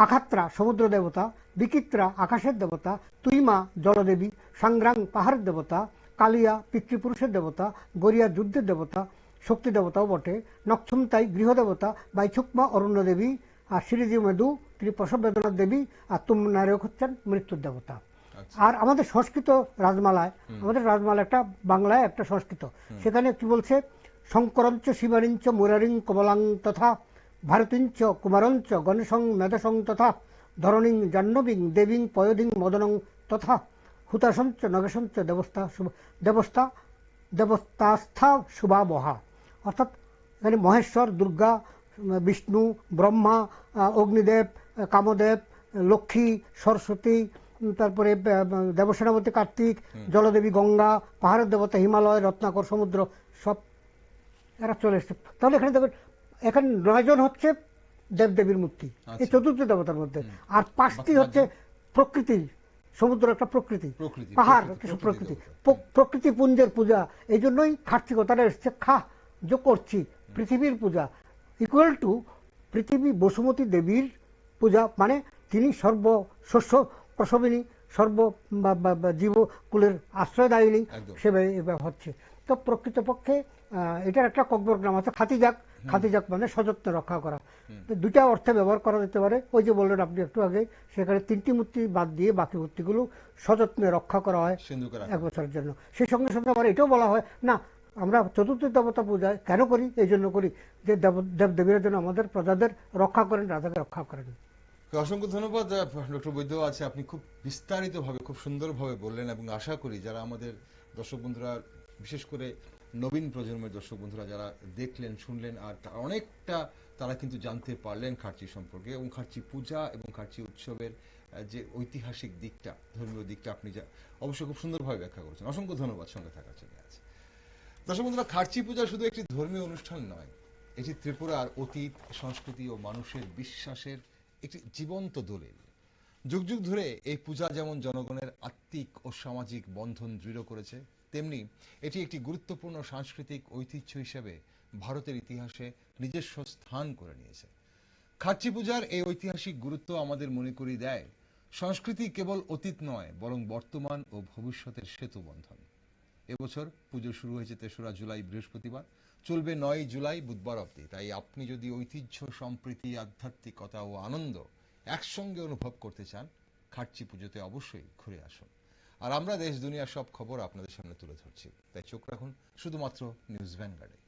আখাত্রা সমুদ্র দেবতা, বিকিত্রা আকাশের দেবতা, তুইমা জলদেবী, সাংগ্রাং পাহাড়ের দেবতা, কালিয়া পিতৃপুরুষের দেবতা, গরিয়া যুদ্ধের দেবতা, শক্তি দেবতাও বটে, নক্ষুমতাই গৃহদেবতা, বাইছুকমা অরণ্য দেবী, আর সিরিজি মেদু তিনি প্রসব বেদনার দেবী, আর তুম নায়ক হচ্ছেন মৃত্যুর দেবতা। আর আমাদের সংস্কৃত রাজমালায়, আমাদের রাজমালা একটা বাংলায় একটা সংস্কৃত, সেখানে কি বলছে, শঙ্করঞ্চ শিবারিঞ্চ মুরারিং কমলাং তথা ভারতীঞ্চ কুমারঞ্চ গণেশং মেধসং তথা ধরণিং জাহ্নবীং দেবীং পয়দিং মদনং তথা হুতাসঞ্চ নগেশঞ্চ দেবস্থা দেবস্থাস্থা শুভাবহা। অর্থাৎ এখানে মহেশ্বর, দুর্গা, বিষ্ণু, ব্রহ্মা, অগ্নিদেব, কামদেব, লক্ষ্মী, সরস্বতী, তারপরে দেবসেনাপতি কার্তিক, জলদেবী গঙ্গা, পাহাড়ের দেবতা হিমালয়, রত্নাকর সমুদ্র, সব এরা চলে এসছে। তাহলে এখানে দেখবেন, এখানে 9 জন হচ্ছে দেবদেবীর মূর্তি এই চতুর্থ দেবতার মধ্যে, আর 5টি হচ্ছে প্রকৃতি। সমুদ্র একটা প্রকৃতি, পাহাড় একটা প্রকৃতি, প্রকৃতি পুঞ্জের পূজা। এই জন্যই খার্চিকতারা এসছে, যোগ করছি পৃথিবীর পূজা ইকুয়াল টু পৃথিবী বসুমতী দেবীর পূজা, মানে তিনি সর্ব শস্য প্রসবিনী, সর্ব জীবকুলের আশ্রয়দায়িনী, সে হচ্ছে। তো প্রকৃতপক্ষে এটার একটা ককবর নাম আছে খাতিজাক। খাতিজাক মানে সযত্নে রক্ষা করা। দুইটা অর্থে ব্যবহার করা যেতে পারে। ওই যে বললেন আপনি একটু আগে, সেখানে 3টি মূর্তি বাদ দিয়ে বাকি মূর্তিগুলো সযত্নে রক্ষা করা হয় 1 বছরের জন্য। সেই সঙ্গে সঙ্গে আবার এটাও বলা হয় না, আমরা চতুর্থ দেবতা পূজা কেন করি, এই জন্য করি যে দেবদেবীরা যেন আমাদের প্রজাদের রক্ষা করেন, রাজাকে রক্ষা করেন। অসংখ্য ধন্যবাদ ডক্টর বৈদ্য। আছে আপনি খুব বিস্তারিতভাবে খুব সুন্দরভাবে বললেন, এবং আশা করি যারা আমাদের দর্শক বন্ধুরা, বিশেষ করে নবীন প্রজন্মের দর্শক বন্ধুরা যারা দেখলেন শুনলেন, আর অনেকটা তারা কিন্তু জানতে পারলেন খার্চি সম্পর্কে, এবং খার্চি পূজা এবং খার্চি উৎসবের যে ঐতিহাসিক দিকটা, ধর্মীয় দিকটা আপনি যা অবশ্যই খুব সুন্দরভাবে ব্যাখ্যা করেছেন। অসংখ্য ধন্যবাদ সঙ্গে থাকার জন্য। আছে দর্শক বন্ধুরা, খার্চি পূজা শুধু একটি ধর্মীয় অনুষ্ঠান নয়, এটি ত্রিপুরার অতীত, সংস্কৃতি ও মানুষের বিশ্বাসের একটি জীবন্ত দলিল। যুগ যুগ ধরে এই পূজা যেমন জনগণের আত্মিক ও সামাজিক বন্ধন দৃঢ় করেছে, তেমনি এটি একটি গুরুত্বপূর্ণ সাংস্কৃতিক ঐতিহ্য হিসেবে ভারতের ইতিহাসে নিজস্ব স্থান করে নিয়েছে। খার্চি পূজার এই ঐতিহাসিক গুরুত্ব আমাদের মনে করিয়ে দেয়, সংস্কৃতি কেবল অতীত নয়, বরং বর্তমান ও ভবিষ্যতের সেতু বন্ধন। এবছর পুজো শুরু হয়েছে 3রা জুলাই বৃহস্পতিবার, চলবে 9 জুলাই বুধবার অবধি। তাই আপনি যদি ঐতিহ্য, সম্প্রীতি, আধ্যাত্মিকতা ও আনন্দ একসঙ্গে অনুভব করতে চান, খার্চি পুজোতে অবশ্যই ঘুরে আসুন। আর আমরা দেশ দুনিয়ার সব খবর আপনাদের সামনে তুলে ধরছি, তাই চোখ রাখুন শুধুমাত্র নিউজ ভ্যানগার্ডে।